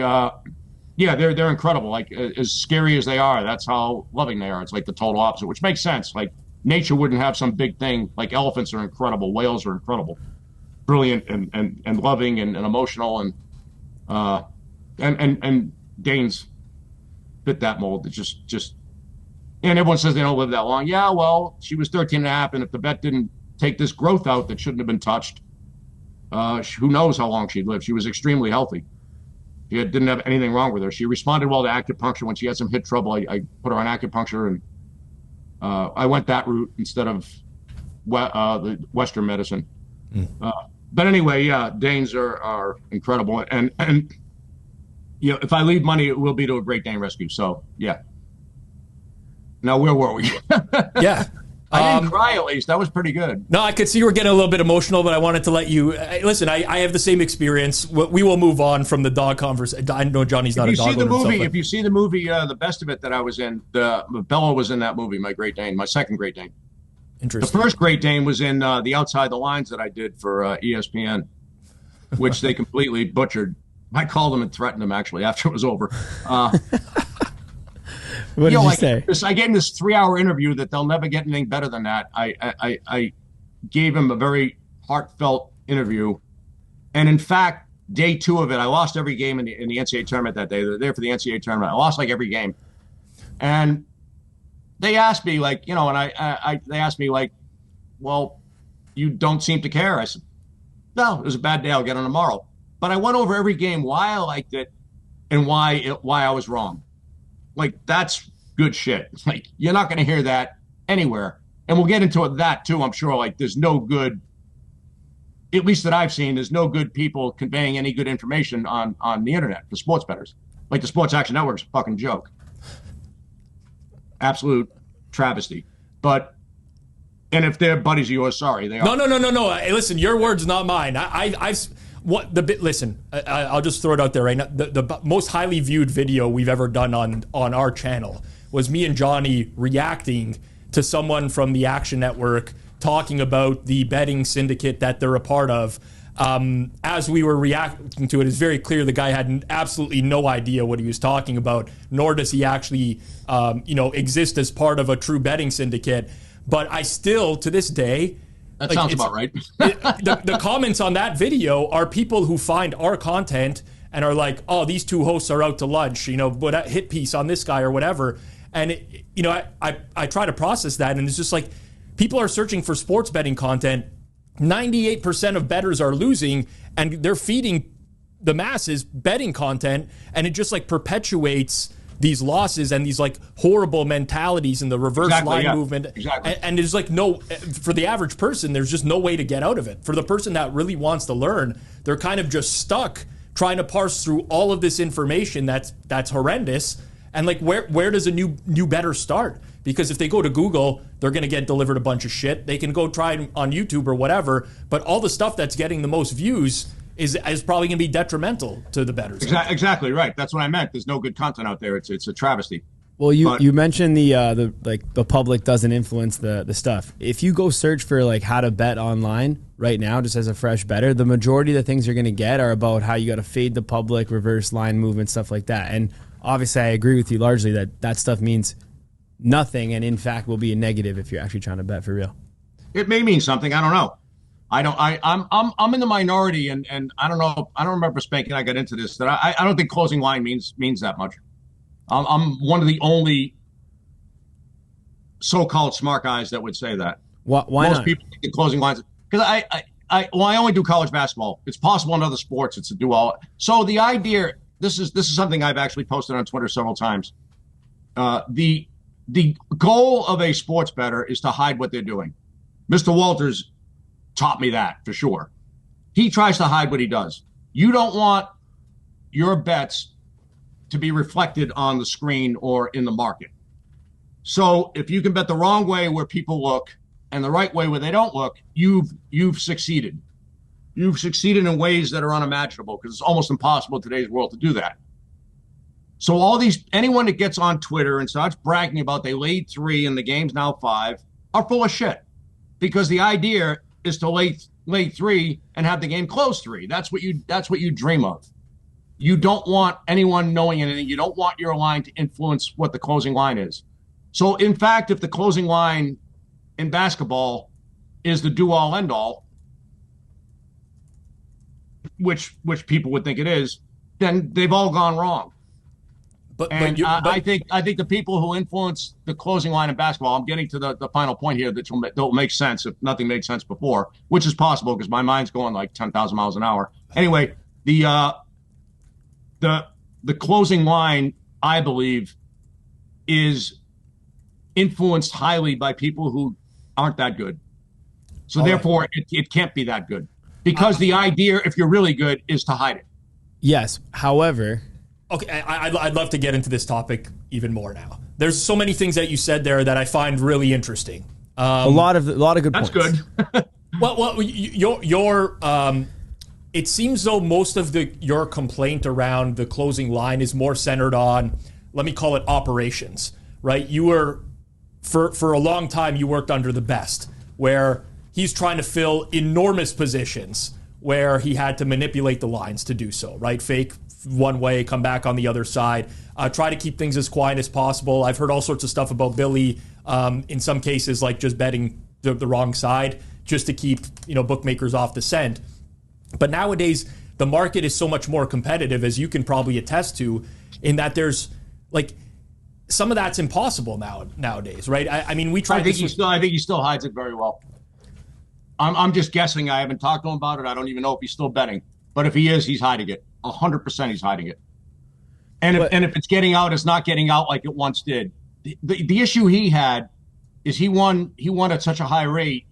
yeah, they're incredible. Like, as scary as they are, that's how loving they are. It's like the total opposite, which makes sense. Like, nature wouldn't have some big thing. Like, elephants are incredible. Whales are incredible. Brilliant and loving and emotional and Danes fit that mold. It's just and everyone says they don't live that long. Yeah, well, she was 13 and a half, and if the vet didn't take this growth out that shouldn't have been touched, who knows how long she'd live. She was extremely healthy. She didn't have anything wrong with her. She responded well to acupuncture. When she had some hip trouble, I put her on acupuncture, and I went that route instead of the Western medicine. But anyway, yeah, Danes are incredible, and if I leave money, it will be to a Great Dane rescue. So yeah. Now, where were we?
Yeah.
I didn't cry, at least. That was pretty good.
No, I could see you were getting a little bit emotional, but I wanted to let you listen. I have the same experience. We will move on from the dog conversation. I know Johnny's not a dog owner.
If you see the movie, The Best of It that I was in, Bella was in that movie. My Great Dane, my second Great Dane.
Interesting.
The first Great Dane was in the Outside the Lines that I did for ESPN, which they completely butchered. I called them and threatened them actually after it was over.
What did you say?
I gave him this 3-hour interview that they'll never get anything better than that. I gave him a very heartfelt interview. And in fact, day 2 of it, I lost every game in the NCAA tournament that day. They're there for the NCAA tournament. I lost like every game. And they asked me they asked me like, well, you don't seem to care. I said, no, it was a bad day. I'll get on tomorrow. But I went over every game, why I liked it and why I was wrong. Like, that's good shit. Like, you're not going to hear that anywhere. And we'll get into that too, I'm sure. Like, there's no good, at least that I've seen, there's no good people conveying any good information on the internet for sports bettors. Like, the Sports Action Network's a fucking joke. Absolute travesty. But, and if they're buddies of yours, sorry, they are.
No. Hey, listen, your words, not mine. Listen, I'll just throw it out there right now. The most highly viewed video we've ever done on our channel was me and Johnny reacting to someone from the Action Network talking about the betting syndicate that they're a part of. As we were reacting to it, it's very clear the guy had absolutely no idea what he was talking about, nor does he actually, exist as part of a true betting syndicate. But I still, to this day,
that sounds about right.
The comments on that video are people who find our content and are like, oh, these two hosts are out to lunch, but a hit piece on this guy or whatever. And, I try to process that, and it's just like, people are searching for sports betting content. 98% of bettors are losing, and they're feeding the masses betting content, and it just like perpetuates these losses and these like horrible mentalities in the reverse line movement.
Exactly.
And there's like for the average person, there's just no way to get out of it. For the person that really wants to learn, they're kind of just stuck trying to parse through all of this information that's horrendous. And like, where does a new bettor start? Because if they go to Google, they're going to get delivered a bunch of shit. They can go try it on YouTube or whatever, but all the stuff that's getting the most views is probably going to be detrimental to the bettors.
Exactly right. That's what I meant. There's no good content out there. It's a travesty.
Well, you mentioned the public doesn't influence the stuff. If you go search for like how to bet online right now, just as a fresh bettor, the majority of the things you're going to get are about how you got to fade the public, reverse line movement, stuff like that. And obviously, I agree with you largely that stuff means nothing, and in fact will be a negative if you're actually trying to bet for real.
It may mean something. I don't know. I'm in the minority, and I don't know. I don't remember Spank and I got into this. That I don't think closing line means that much. I'm one of the only so-called smart guys that would say that.
Why
Most
not?
people think closing lines because I only do college basketball. It's possible in other sports. It's to do all. So the idea this is something I've actually posted on Twitter several times. The goal of a sports bettor is to hide what they're doing. Mr. Walters taught me that for sure. He tries to hide what he does. You don't want your bets to be reflected on the screen or in the market. So if you can bet the wrong way where people look and the right way where they don't look, you've succeeded. You've succeeded in ways that are unimaginable because it's almost impossible in today's world to do that. So anyone that gets on Twitter and starts bragging about they laid 3 and the game's now 5 are full of shit, because the idea is to lay 3 and have the game close 3. That's what you dream of. You don't want anyone knowing anything. You don't want your line to influence what the closing line is. So in fact, if the closing line in basketball is the do-all end-all, which people would think it is, then they've all gone wrong. I think the people who influence the closing line in basketball, I'm getting to the final point here that will make sense if nothing made sense before, which is possible because my mind's going like 10,000 miles an hour. Anyway, the closing line, I believe, is influenced highly by people who aren't that good. So therefore, it can't be that good, because the idea, if you're really good, is to hide it.
Yes. However...
Okay, I'd love to get into this topic even more now. There's so many things that you said there that I find really interesting.
A lot of good
that's
points.
Good.
well, it seems though most of your complaint around the closing line is more centered on, let me call it operations, right? You were, for a long time, you worked under the best, where he's trying to fill enormous positions where he had to manipulate the lines to do so, right? Fake one way, come back on the other side, try to keep things as quiet as possible. I've heard all sorts of stuff about Billy, in some cases, like just betting the wrong side just to keep, bookmakers off the scent. But nowadays, the market is so much more competitive, as you can probably attest to, in that there's like some of that's impossible nowadays, right? I mean, we try.
I think he still hides it very well. I'm just guessing. I haven't talked to him about it. I don't even know if he's still betting. But if he is, he's hiding it. 100% he's hiding it. And if it's getting out, it's not getting out like it once did. The issue he had is he won at such a high rate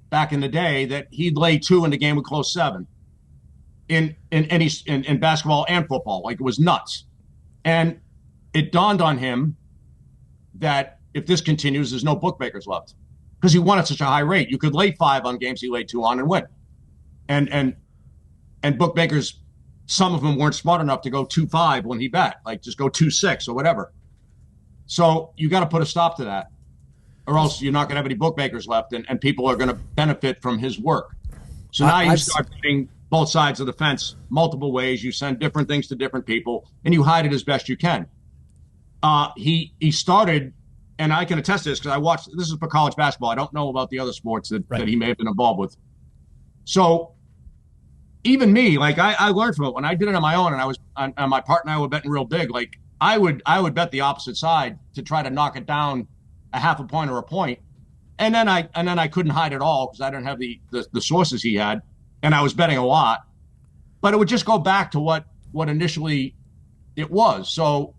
back in the day that he'd lay 2 and the game would close 7 in basketball and football. Like, it was nuts. And it dawned on him that if this continues, there's no bookmakers left, because he won at such a high rate. You could lay 5 on games he laid 2 on and win. And bookmakers, some of them weren't smart enough to go 2-5 when he bet, like just go 2-6 or whatever. So you got to put a stop to that, or else you're not going to have any bookmakers left, and people are going to benefit from his work. So now you start betting both sides of the fence multiple ways. You send different things to different people, and you hide it as best you can. He started, and I can attest to this because I watched. This is for college basketball. I don't know about the other sports that he may have been involved with. So even me, like I learned from it when I did it on my own, and I was and my partner and I were betting real big. Like I would bet the opposite side to try to knock it down a half a point or a point, and then I couldn't hide it all because I didn't have the sources he had, and I was betting a lot. But it would just go back to what initially it was. So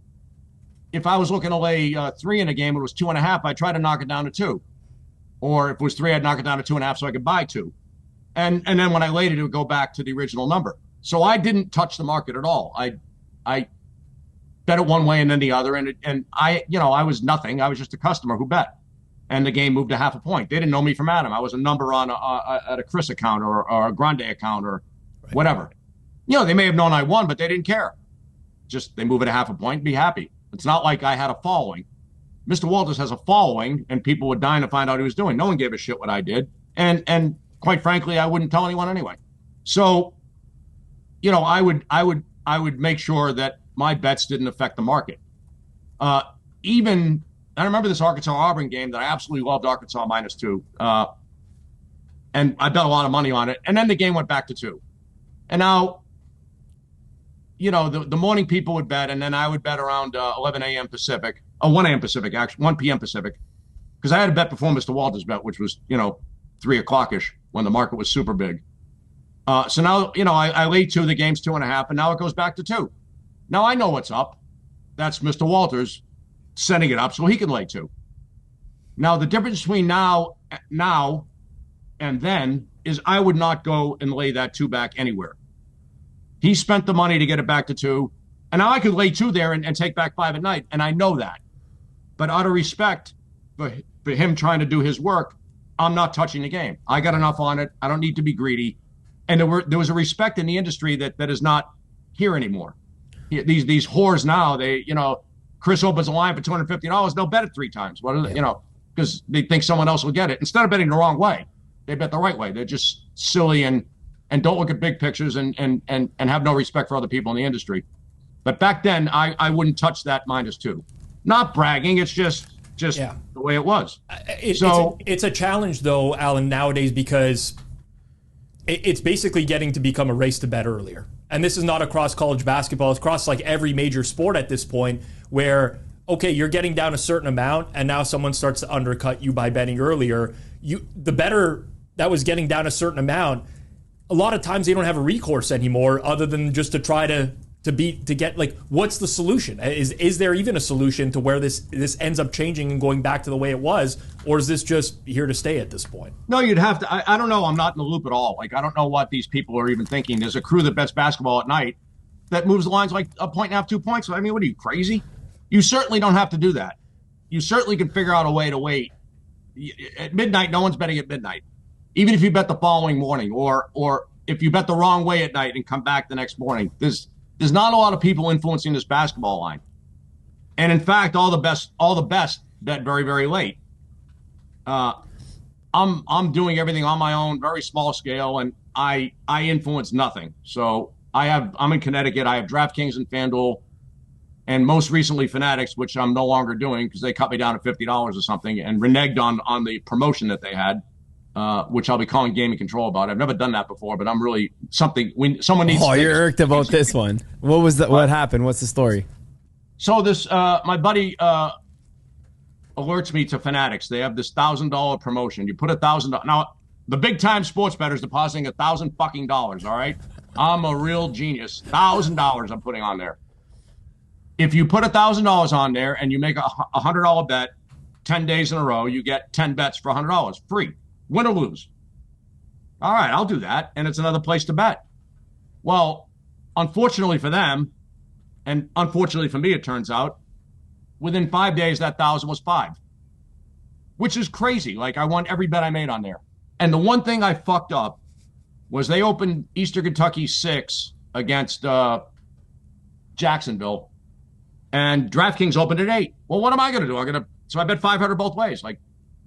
if I was looking to lay 3 in a game, it was 2.5. I'd try to knock it down to 2, or if it was 3, I'd knock it down to 2.5 so I could buy 2. And then when I laid it, it would go back to the original number. So I didn't touch the market at all. I bet it one way and then the other, and I was nothing. I was just a customer who bet, and the game moved a half a point. They didn't know me from Adam. I was a number on at a Chris account or a Grande account or whatever. They may have known I won, but they didn't care. Just they move it a half a point and be happy. It's not like I had a following. Mr. Walters has a following, and people were dying to find out what he was doing. No one gave a shit what I did, and quite frankly, I wouldn't tell anyone anyway. So, I would make sure that my bets didn't affect the market. I remember this Arkansas-Auburn game that I absolutely loved, Arkansas -2. And I bet a lot of money on it. And then the game went back to 2. And now, the morning people would bet, and then I would bet around 11 a.m. Pacific, 1 a.m. Pacific, actually, 1 p.m. Pacific, because I had a bet before Mr. Walters' bet, which was, 3 o'clock-ish when the market was super big. So now, I laid 2, the game's 2.5, and now it goes back to 2. Now I know what's up. That's Mr. Walters setting it up so he can lay 2. Now the difference between now and then is I would not go and lay that 2 back anywhere. He spent the money to get it back to 2, and now I could lay 2 there and take back 5 at night, and I know that. But out of respect for him trying to do his work, I'm not touching the game. I got enough on it. I don't need to be greedy. And there was a respect in the industry that is not here anymore. These whores now, Chris opens a line for $250, they'll bet it 3 times. What is it? Because they think someone else will get it. Instead of betting the wrong way, they bet the right way. They're just silly and don't look at big pictures and have no respect for other people in the industry. But back then, I wouldn't touch that -2. Not bragging. It's just the way it was.
It's a challenge, though, Alan, nowadays, because it's basically getting to become a race to bet earlier. And this is not across college basketball. It's across like every major sport at this point where, okay, you're getting down a certain amount and now someone starts to undercut you by betting earlier. The bettor that was getting down a certain amount, a lot of times they don't have a recourse anymore other than just to try to get, like, what's the solution? Is there even a solution to where this ends up changing and going back to the way it was, or is this just here to stay at this point?
No, you'd have to. I don't know. I'm not in the loop at all. Like, I don't know what these people are even thinking. There's a crew that bets basketball at night that moves the lines like 1.5, 2 points. I mean, what are you, crazy? You certainly don't have to do that. You certainly can figure out a way to wait. At midnight, no one's betting at midnight. Even if you bet the following morning, or if you bet the wrong way at night and come back the next morning, there's not a lot of people influencing this basketball line. And in fact, all the best bet very, very late. I'm doing everything on my own, very small scale, and I influence nothing. So I'm in Connecticut. I have DraftKings and FanDuel, and most recently Fanatics, which I'm no longer doing because they cut me down to $50 or something and reneged on the promotion that they had. Which I'll be calling gaming control about. I've never done that before, but I'm really someone needs.
Oh, you're irked about this one. What was that? What happened? What's the story?
So this, my buddy alerts me to Fanatics. They have this $1,000 promotion. You put $1,000. Now, the big time sports bettors depositing $1,000 fucking dollars. All right, I'm a real genius. $1,000 I'm putting on there. If you put $1,000 on there and you make a $100 bet 10 days in a row, you get 10 bets for $100 free. Win or lose. All right, I'll do that. And it's another place to bet. Well, unfortunately for them, and unfortunately for me, it turns out, within 5 days, that 1,000 was 5, which is crazy. Like, I won every bet I made on there. And the one thing I fucked up was they opened Eastern Kentucky 6 against Jacksonville, and DraftKings opened at 8. Well, what am I going to do? So I bet 500 both ways. Like,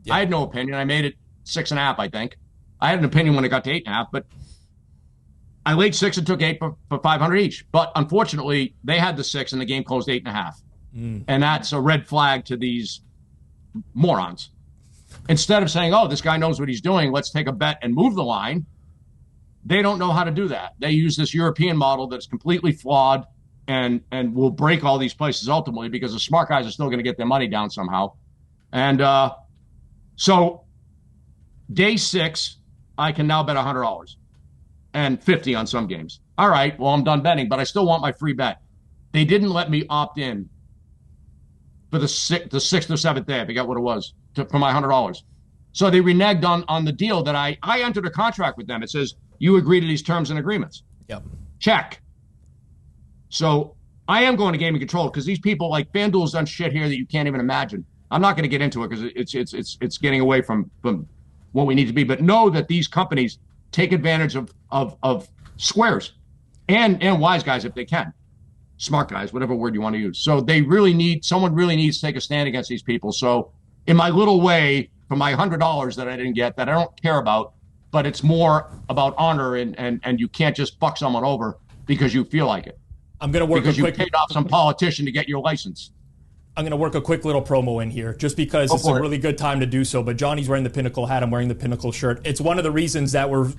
I had no opinion. I made it 6.5, I think. I had an opinion when it got to 8.5, but I laid 6 and took 8 for 500 each. But unfortunately, they had the 6 and the game closed 8.5. And that's a red flag to these morons. Instead of saying, oh, this guy knows what he's doing, let's take a bet and move the line, they don't know how to do that. They use this European model that's completely flawed and will break all these places ultimately because the smart guys are still going to get their money down somehow. And so day 6, I can now bet $100 and $50 on some games. All right, well, I'm done betting, but I still want my free bet. They didn't let me opt in for the 6th or 7th day. I forgot what it was for my $100. So they reneged on the deal that I entered a contract with them. It says, you agree to these terms and agreements.
Yep. Check.
So I am going to gaming control because these people, like FanDuel's done shit here that you can't even imagine. I'm not going to get into it because it's getting away from what we need to be. But know that these companies take advantage of squares and wise guys if they can. Smart guys, whatever word you want to use. So someone really needs to take a stand against these people. So in my little way, for my $100 that I didn't get, that I don't care about, but it's more about honor and you can't just fuck someone over because you feel like it.
I'm going to work
because you paid off some politician to get your license.
I'm going to work a quick little promo in here just because it's a really good time to do so. But Johnny's wearing the Pinnacle hat. I'm wearing the Pinnacle shirt. It's one of the reasons that we're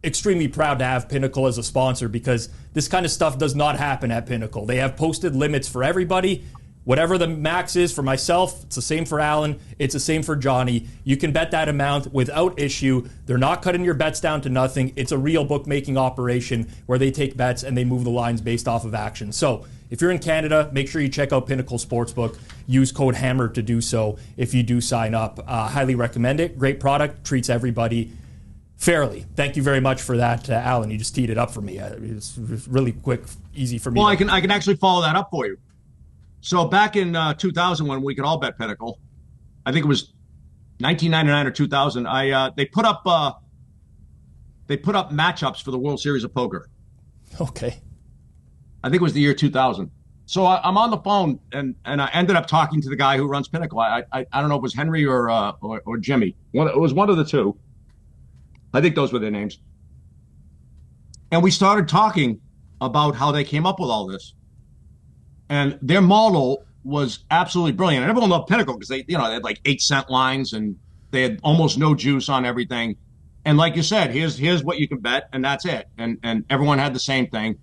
extremely proud to have Pinnacle as a sponsor because this kind of stuff does not happen at Pinnacle. They have posted limits for everybody. Whatever the max is for myself, it's the same for Alan, it's the same for Johnny. You can bet that amount without issue. They're not cutting your bets down to nothing. It's a real bookmaking operation where they take bets and they move the lines based off of action. So if you're in Canada, make sure you check out Pinnacle Sportsbook. Use code HAMMER to do so if you do sign up. Highly recommend it. Great product, treats everybody fairly. Thank you very much for that, Alan. You just teed it up for me. It's really quick, easy for me.
Well, I can actually follow that up for you. So back in 2000, when we could all bet Pinnacle, I think it was 1999 or 2000. They put up matchups for the World Series of Poker.
Okay.
I think it was the year 2000. So I'm on the phone, and I ended up talking to the guy who runs Pinnacle. I don't know if it was Henry or Jimmy. It was one of the two. I think those were their names. And we started talking about how they came up with all this. And their model was absolutely brilliant. And everyone loved Pinnacle because they had like 8-cent lines and they had almost no juice on everything. And like you said, here's what you can bet, and that's it. And everyone had the same thing.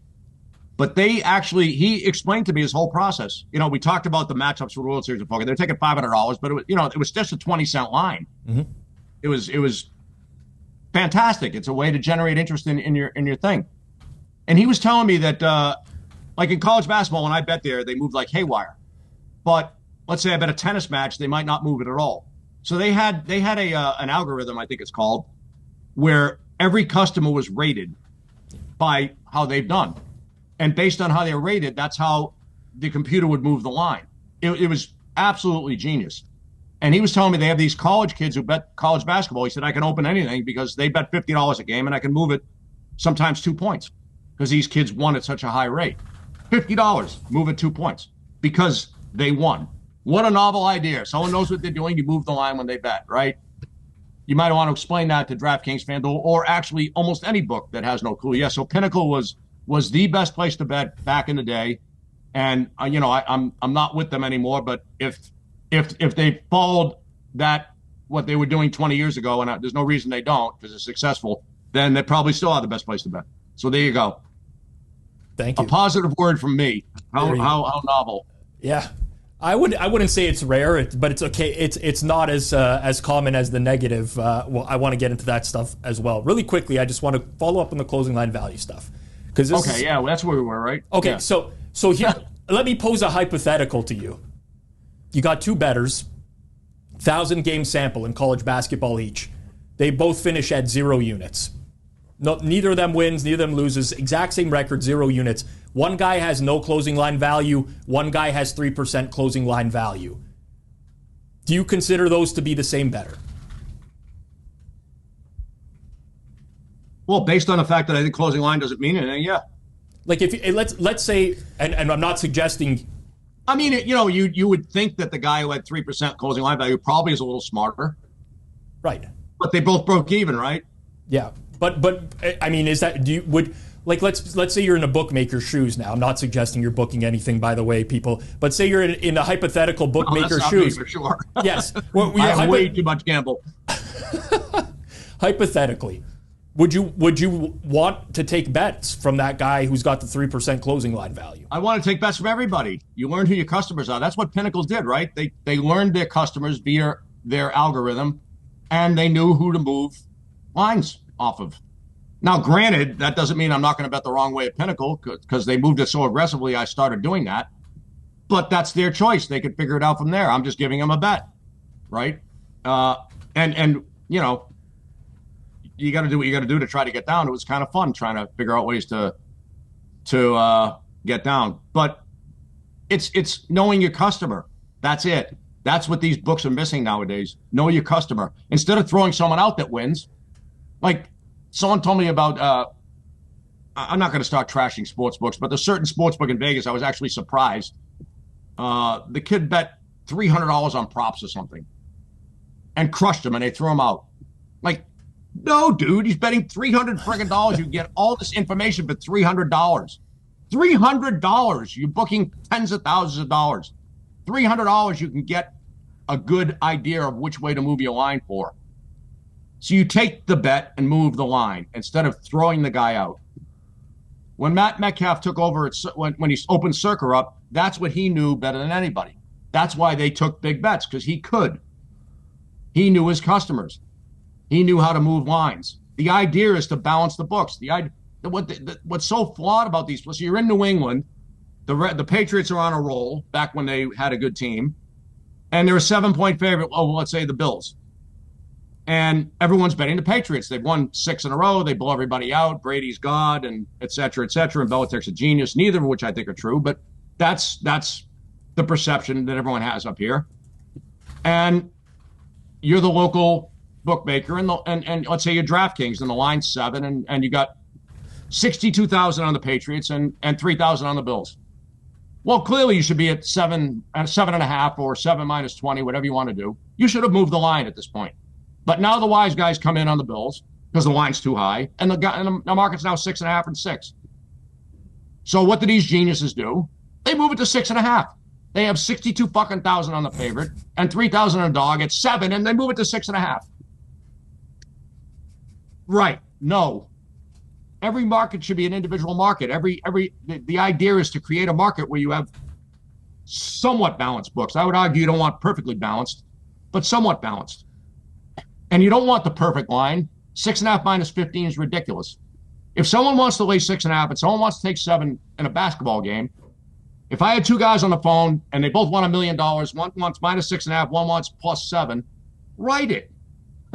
But he explained to me his whole process. We talked about the matchups for the World Series of Poker. They're taking $500, but it was just a 20-cent line. Mm-hmm. It was fantastic. It's a way to generate interest in your thing. And he was telling me that like in college basketball, when I bet there, they moved like haywire. But let's say I bet a tennis match, they might not move it at all. So they had an algorithm, I think it's called, where every customer was rated by how they've done. And based on how they were rated, that's how the computer would move the line. It was absolutely genius. And he was telling me they have these college kids who bet college basketball. He said, I can open anything because they bet $50 a game and I can move it sometimes 2 points because these kids won at such a high rate. $50, move it 2 points because they won. What a novel idea. Someone knows what they're doing. You move the line when they bet, right? You might want to explain that to DraftKings, FanDuel, or actually almost any book that has no clue. Yeah, so Pinnacle was the best place to bet back in the day. And, I'm not with them anymore, but if they followed what they were doing 20 years ago, and there's no reason they don't because it's successful, then they probably still are the best place to bet. So there you go.
Thank you.
A positive word from me. How novel.
Yeah. I wouldn't say it's rare, but it's okay. It's not as common as the negative. Well, I want to get into that stuff as well. Really quickly, I just want to follow up on the closing line value stuff.
That's where we were, right?
Okay,
yeah.
So here, let me pose a hypothetical to you. You got two bettors, 1,000 game sample in college basketball each. They both finish at 0 units. No, neither of them wins, neither of them loses. Exact same record, 0 units. One guy has no closing line value. One guy has 3% closing line value. Do you consider those to be the same bettor?
Well, based on the fact that I think closing line doesn't mean anything, yeah.
Like let's say, and I'm not suggesting.
I mean, you would think that the guy who had 3% closing line value probably is a little smarter,
right?
But they both broke even, right?
Yeah. But I mean, let's say you're in a bookmaker's shoes now. I'm not suggesting you're booking anything, by the way, people. But say you're in a hypothetical bookmaker's shoes.
For sure.
Yes.
I have way too much gamble.
Hypothetically, would you want to take bets from that guy who's got the 3% closing line value?
I want to take bets from everybody. You learn who your customers are. That's what Pinnacle did, right? They learned their customers via their algorithm, and they knew who to move lines off of. Now, granted, that doesn't mean I'm not going to bet the wrong way at Pinnacle because they moved it so aggressively. I started doing that, but that's their choice. They could figure it out from there. I'm just giving them a bet, right? And you got to do what you got to do to try to get down. It was kind of fun trying to figure out ways to get down. But it's knowing your customer. That's it. That's what these books are missing nowadays. Know your customer. Instead of throwing someone out that wins, like someone told me about, I'm not going to start trashing sports books, but there's a certain sports book in Vegas. I was actually surprised. The kid bet $300 on props or something and crushed him, and they threw him out. Like, no, dude, he's betting $300 friggin'. You get all this information for $300. $300. You're booking tens of thousands of dollars. $300, you can get a good idea of which way to move your line for. So you take the bet and move the line instead of throwing the guy out. When Matt Metcalf took over, when he opened Circa up, That's what he knew better than anybody. That's why they took big bets, because he could. He knew his customers. He knew how to move lines. The idea is to balance the books. What's so flawed about these? So you're in New England. The Patriots are on a roll back when they had a good team, and they're a 7-point favorite. Oh, let's say the Bills, and everyone's betting the Patriots. They've won 6 in a row. They blow everybody out. Brady's God, and et cetera, et cetera. And Belichick's a genius. Neither of which I think are true, but that's the perception that everyone has up here. And you're the local bookmaker, and let's say you're DraftKings, and the line's 7, and you got 62,000 on the Patriots and 3,000 on the Bills. Well, clearly you should be at 7.5 or 7 minus 20, whatever you want to do. You should have moved the line at this point. But now the wise guys come in on the Bills because the line's too high, and the market's now 6.5 and 6. So what do these geniuses do? They move it to 6.5. They have 62 fucking thousand on the favorite and 3,000 on a dog at 7, and they move it to 6.5. Right? No. Every market should be an individual market. The idea is to create a market where you have somewhat balanced books. I would argue you don't want perfectly balanced, but somewhat balanced. And you don't want the perfect line. 6.5 minus 15 is ridiculous. If someone wants to lay 6.5 and someone wants to take 7 in a basketball game, if I had 2 guys on the phone and they both want $1 million, one wants minus 6.5, one wants plus 7, write it.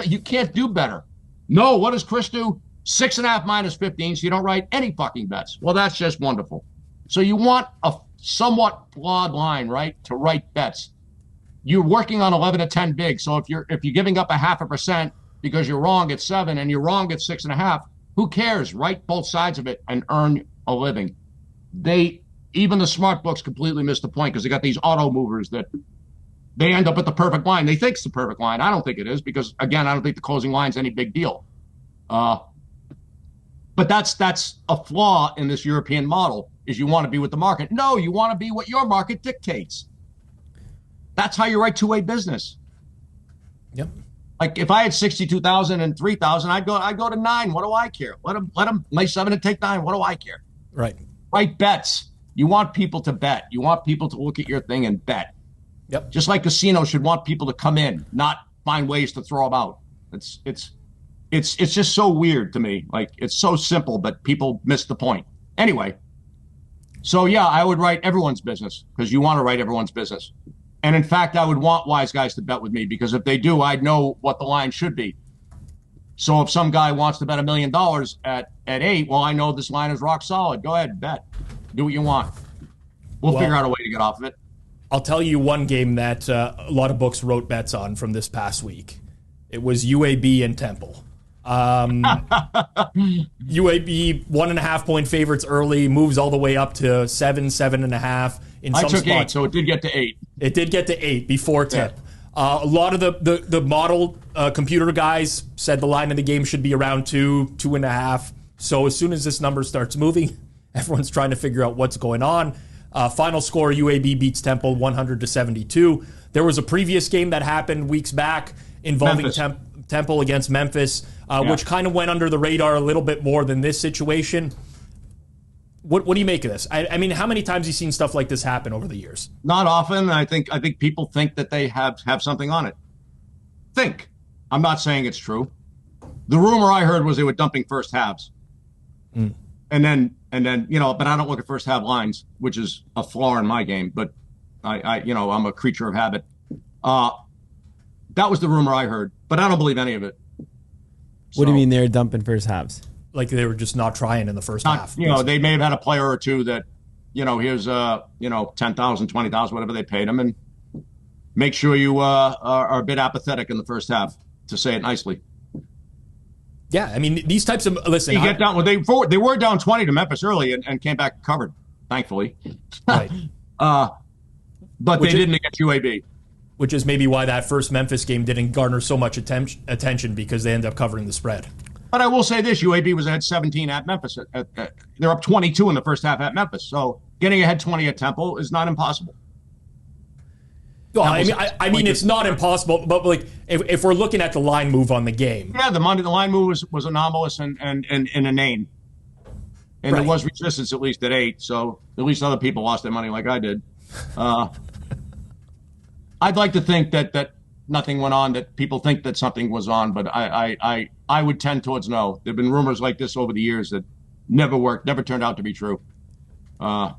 You can't do better. No, what does Chris do? 6.5 minus 15, so you don't write any fucking bets. Well, that's just wonderful. So you want a somewhat flawed line, right, to write bets. You're working on 11 to 10 big. So if you're giving up 0.5% because you're wrong at 7 and you're wrong at 6.5, who cares? Write both sides of it and earn a living. Even the smart books completely miss the point because they got these auto movers that they end up at the perfect line. They think it's the perfect line. I don't think it is because, again, I don't think the closing line's any big deal. But that's a flaw in this European model, is you want to be with the market. No, you want to be what your market dictates. That's how you write two-way business.
Yep.
Like if I had 62,000 and 3,000, I'd go to 9. What do I care? Let them lay 7 and take 9. What do I care?
Right.
Write bets. You want people to bet. You want people to look at your thing and bet.
Yep.
Just like casinos should want people to come in, not find ways to throw them out. It's just so weird to me. Like, it's so simple, but people miss the point. Anyway, so yeah, I would write everyone's business because you want to write everyone's business. And in fact, I would want wise guys to bet with me because if they do, I'd know what the line should be. So if some guy wants to bet $1 million at 8, well, I know this line is rock solid. Go ahead, bet. Do what you want. We'll figure out a way to get off of it.
I'll tell you one game that a lot of books wrote bets on from this past week. It was UAB and Temple. UAB 1.5 point favorites early, moves all the way up to 7, 7.5.
I took 8, so it did get to 8.
It did get to 8 before tip. Yeah. A lot of the model computer guys said the line of the game should be around 2, 2.5. So as soon as this number starts moving, everyone's trying to figure out what's going on. Final score, UAB beats Temple 100-72. There was a previous game that happened weeks back involving Temple against Memphis, which kind of went under the radar a little bit more than this situation. What do you make of this? I mean, how many times have you seen stuff like this happen over the years?
Not often. I think people think that they have something on it. I'm not saying it's true. The rumor I heard was they were dumping first halves. And then, but I don't look at first half lines, which is a flaw in my game, but I'm a creature of habit. That was the rumor I heard, but I don't believe any of it.
What do you mean they're dumping first halves?
Like they were just not trying in the first half.
They may have had a player or two that, here's 10,000, 20,000, whatever they paid them, and make sure you are a bit apathetic in the first half, to say it nicely.
Yeah, I mean, these types of listen.
They were down 20 to Memphis early and came back covered, thankfully.
Right.
But they didn't against UAB.
Which is maybe why that first Memphis game didn't garner so much attention because they ended up covering the spread.
But I will say this: UAB was ahead 17 at Memphis. They're up 22 in the first half at Memphis. So getting ahead 20 at Temple is not impossible.
Well, I mean, it's not impossible, but like if we're looking at the line move on the game,
the line move was anomalous and inane. And
Right.
there was resistance at least at 8, so at least other people lost their money like I did. I'd like to think that nothing went on, that people think that something was on, but I would tend towards no. There have been rumors like this over the years that never worked, never turned out to be true. No,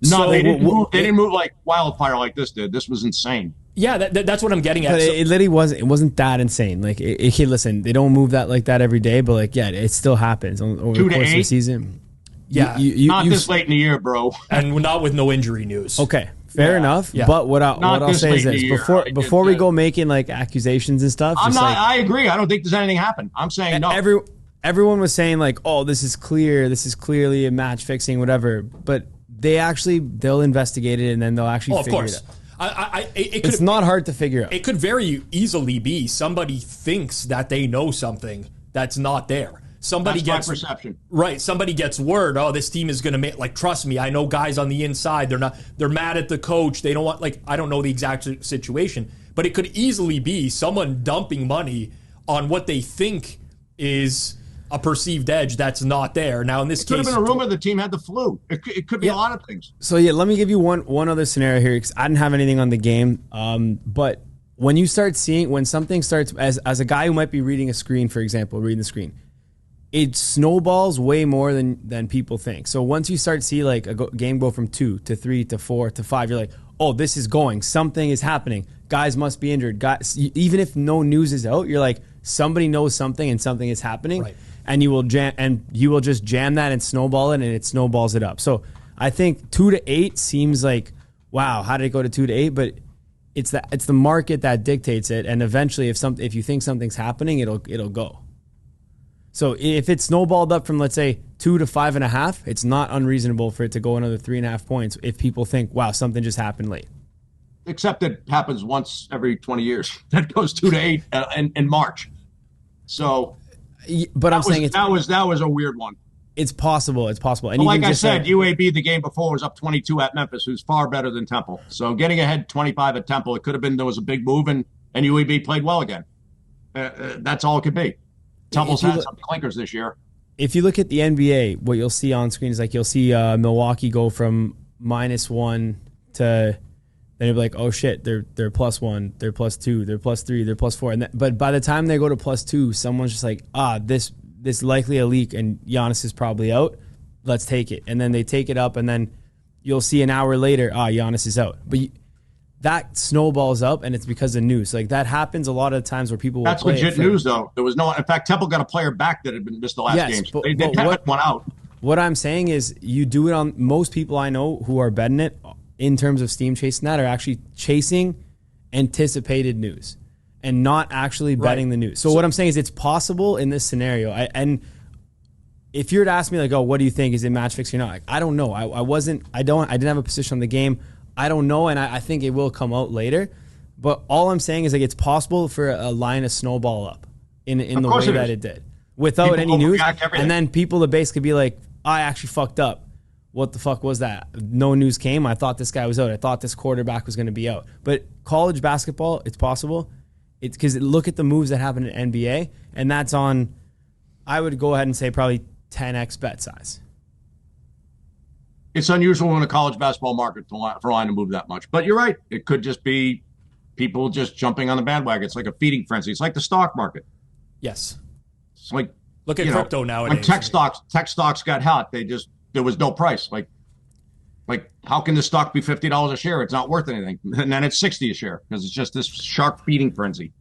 they didn't move like wildfire like this did. This was insane.
Yeah, that's what I'm getting at.
But it literally wasn't. It wasn't that insane. Like, listen, they don't move that like that every day, but like, yeah, it still happens over
2
the
to
course of
8?
the season.
Yeah,
Not this late in the year, bro.
and not with no injury news.
Okay, fair enough.
Yeah.
But what I'll say is this: before we go making like accusations and stuff,
I agree. I don't think there's anything happened. I'm saying no.
Everyone was saying like, oh, this is clear. This is clearly a match fixing, whatever. But they'll investigate it and then they'll actually figure it out. It's not hard to figure out.
It could very easily be somebody thinks that they know something that's not there. Somebody gets
perception.
Right. Somebody gets word, oh, this team is going to make, like, trust me, I know guys on the inside. They're mad at the coach. They don't want, like, I don't know the exact situation, but it could easily be someone dumping money on what they think is a perceived edge that's not there. Now, in this case,
could have been a rumor the team had the flu. It could be a lot of things.
So yeah, let me give you one other scenario here, because I didn't have anything on the game. But when you start seeing, when something starts, as a guy who might be reading a screen, for example, reading the screen, it snowballs way more than people think. So once you start see like a game go from 2 to 3 to 4 to 5, you're like, oh, this is going. Something is happening. Guys must be injured. Guys, even if no news is out, you're like, somebody knows something and something is happening.
Right.
And you will just jam that and snowball it, and it snowballs it up. So I think 2 to 8 seems like, wow, how did it go to 2 to 8? But it's the market that dictates it, and eventually, if you think something's happening, it'll go. So if it's snowballed up from, let's say, 2 to 5.5, it's not unreasonable for it to go another 3.5 points if people think, wow, something just happened late.
Except it happens once every 20 years. That goes 2 to 8 in March. So.
But I'm saying
that was a weird one.
It's possible. It's possible. And
well, like I said, UAB the game before was up 22 at Memphis, who's far better than Temple. So getting ahead 25 at Temple, it could have been there was a big move, and UAB played well again. That's all it could be. Temple's had some clinkers this year.
If you look at the NBA, what you'll see on screen is like you'll see Milwaukee go from -1 to. Then you'll be like, oh shit, they're +1, they're +2, they're +3, they're +4. But by the time they go to +2, someone's just like, this likely a leak and Giannis is probably out. Let's take it. And then they take it up, and then you'll see an hour later, Giannis is out. But that snowballs up, and it's because of news. Like that happens a lot of times where people will
That's
play
legit news, though. There was no. In fact, Temple got a player back that had been missed the last game. So they kept one out.
What I'm saying is, you do it on most people I know who are betting it. In terms of steam chasing that, are actually chasing anticipated news and not actually betting the news. So what I'm saying is, it's possible in this scenario. And if you were to ask me like, oh, what do you think? Is it match fixing or not? Like, I don't know. I didn't have a position on the game. I don't know. And I think it will come out later. But all I'm saying is like, it's possible for a line to snowball up in the way that it did without people any news. And then people to basically be like, I actually fucked up. What the fuck was that? No news came. I thought this guy was out. I thought this quarterback was going to be out. But college basketball, it's possible. It's because look at the moves that happen in NBA, and that's on, I would go ahead and say probably 10x bet size.
It's unusual in a college basketball market for a line to move that much. But you're right. It could just be people just jumping on the bandwagon. It's like a feeding frenzy. It's like the stock market.
Yes.
It's like,
look at crypto nowadays.
When tech stocks got hot, there was no price. Like how can the stock be $50 a share? It's not worth anything. And then it's 60 a share because it's just this shark feeding frenzy.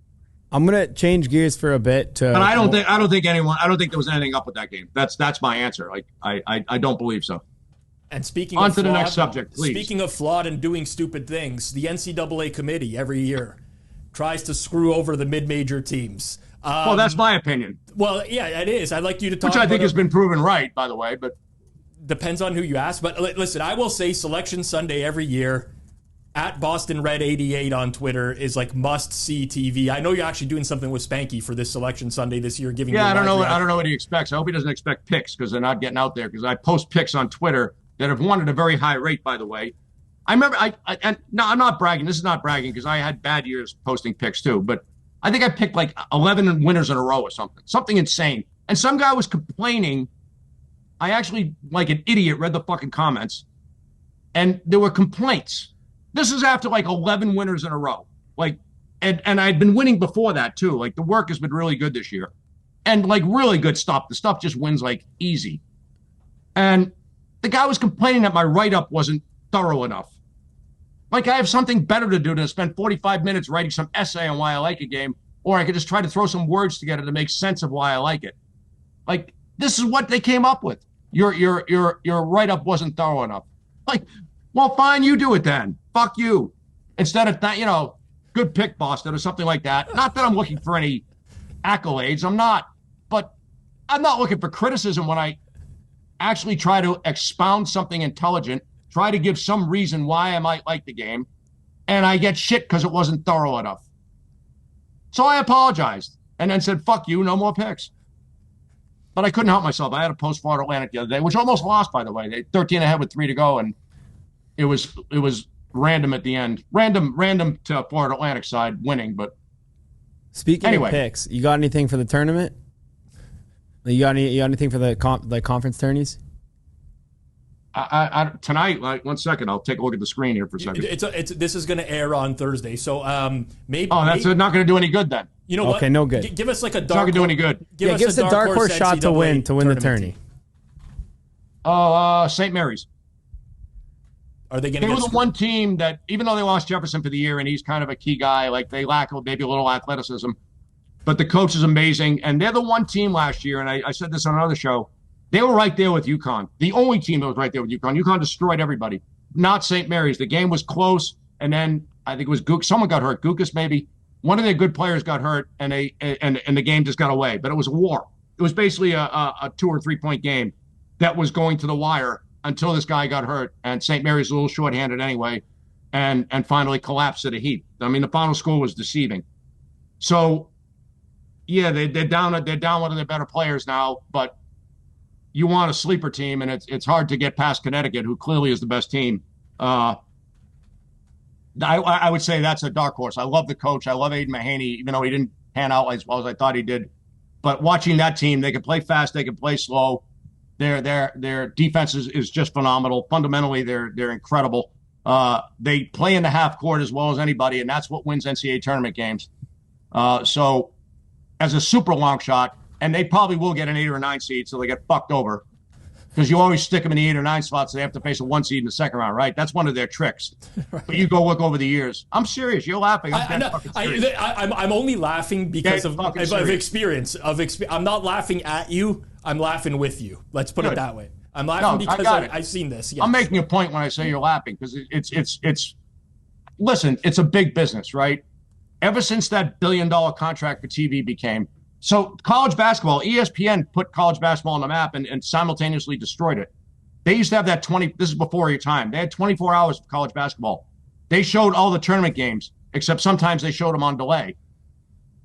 I'm gonna change gears for a bit.
But I don't think there was anything up with that game. That's my answer. Like I don't believe so.
And
on to the next subject, please.
Speaking of flawed and doing stupid things, the NCAA Committee every year tries to screw over the mid-major teams.
Well, that's my opinion.
Well, yeah, it is. I'd like you to talk.
Which I think has been proven right, by the way, but.
Depends on who you ask. But listen, I will say Selection Sunday every year at Boston Red 88 on Twitter is like must-see TV. I know you're actually doing something with Spanky for this Selection Sunday this year.
I don't know what he expects. I hope he doesn't expect picks because they're not getting out there. Because I post picks on Twitter that have won at a very high rate, by the way. I remember, I'm not bragging. This is not bragging because I had bad years posting picks too. But I think I picked like 11 winners in a row or something insane. And some guy was complaining I actually, like an idiot, read the fucking comments, and there were complaints. This is after like 11 winners in a row. Like, and I'd been winning before that too. Like the work has been really good this year, and like really good stuff. The stuff just wins like easy. And the guy was complaining that my write-up wasn't thorough enough. Like I have something better to do than to spend 45 minutes writing some essay on why I like a game, or I could just try to throw some words together to make sense of why I like it. Like this is what they came up with. Your write-up wasn't thorough enough. Like, well, fine, you do it then. Fuck you. Instead of that, good pick, Boston, or something like that. Not that I'm looking for any accolades. I'm not. But I'm not looking for criticism when I actually try to expound something intelligent, try to give some reason why I might like the game, and I get shit because it wasn't thorough enough. So I apologized and then said, fuck you, no more picks. But I couldn't help myself. I had a post Florida Atlantic the other day, which almost lost, by the way. They 13 ahead with 3 to go, and it was random at the end. Random to Florida Atlantic side winning, but
speaking of picks, you got anything for the tournament? You got anything for the conference tourneys?
I tonight, like 1 second, I'll take a look at the screen here for a second.
This is going to air on Thursday, so maybe.
Oh, that's not going to do any good then.
You know what?
Okay, no good.
Give us like a dark.
It's not going to do any good.
Give us a dark horse shot to win the tourney.
Oh, St. Mary's.
Are they going to?
They were the one team that, even though they lost Jefferson for the year, and he's kind of a key guy, like they lack maybe a little athleticism, but the coach is amazing, and they're the one team last year. And I said this on another show. They were right there with UConn. The only team that was right there with UConn. UConn destroyed everybody. Not St. Mary's. The game was close, and then I think it was someone got hurt. Gukas maybe. One of their good players got hurt, and the game just got away. But it was a war. It was basically a 2 or 3 point game that was going to the wire until this guy got hurt. And St. Mary's was a little shorthanded anyway, and finally collapsed at a heap. I mean, the final score was deceiving. So, yeah, they're down one of their better players now, but you want a sleeper team, and it's hard to get past Connecticut, who clearly is the best team. I would say that's a dark horse. I love the coach. I love Aiden Mahaney, even though he didn't pan out as well as I thought he did. But watching that team, they can play fast, they can play slow. Their defense is just phenomenal. Fundamentally, they're incredible. They play in the half court as well as anybody, and that's what wins NCAA tournament games. So, as a super long shot. And they probably will get an 8 or 9 seed, so they get fucked over. Because you always stick them in the 8 or 9 slots, so they have to face a 1 seed in the second round, right? That's one of their tricks. Right. But you go look over the years. I'm serious. You're laughing.
I'm only laughing because of experience. I'm not laughing at you. I'm laughing with you. Let's put it that way. I'm laughing because I've seen this. Yes.
I'm making a point when I say you're laughing because it's listen, it's a big business, right? Ever since that $1 billion contract for TV became. So college basketball, ESPN put college basketball on the map and simultaneously destroyed it. They used to have that this is before your time. They had 24 hours of college basketball. They showed all the tournament games, except sometimes they showed them on delay.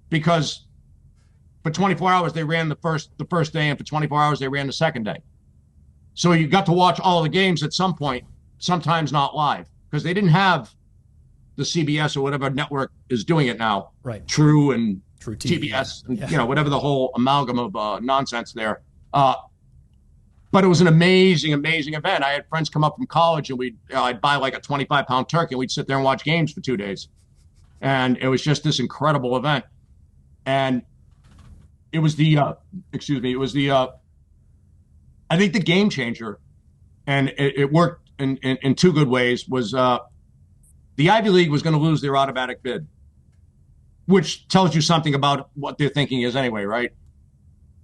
Because for 24 hours, they ran the first day, and for 24 hours, they ran the second day. So you got to watch all the games at some point, sometimes not live, because they didn't have the CBS or whatever network is doing it now.
Right.
True and
True TV,
TBS, and whatever the whole amalgam of nonsense there. But it was an amazing, amazing event. I had friends come up from college, and I'd buy like a 25-pound turkey, and we'd sit there and watch games for 2 days. And it was just this incredible event. And it was I think the game changer, and it worked in 2 good ways, was the Ivy League was going to lose their automatic bid, which tells you something about what their thinking is anyway, right?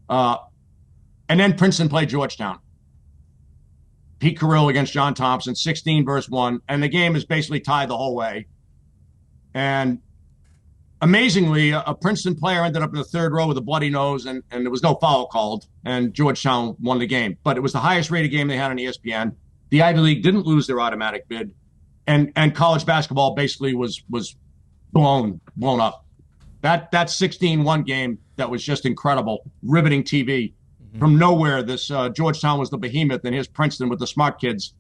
And then Princeton played Georgetown. Pete Carrill against John Thompson, 16-1, and the game is basically tied the whole way. And amazingly, a Princeton player ended up in the 3rd row with a bloody nose, and there was no foul called, and Georgetown won the game. But it was the highest-rated game they had on ESPN. The Ivy League didn't lose their automatic bid, and college basketball basically was blown up. That 16-1 game that was just incredible, riveting TV. Mm-hmm. From nowhere, this Georgetown was the behemoth, and here's Princeton with the smart kids,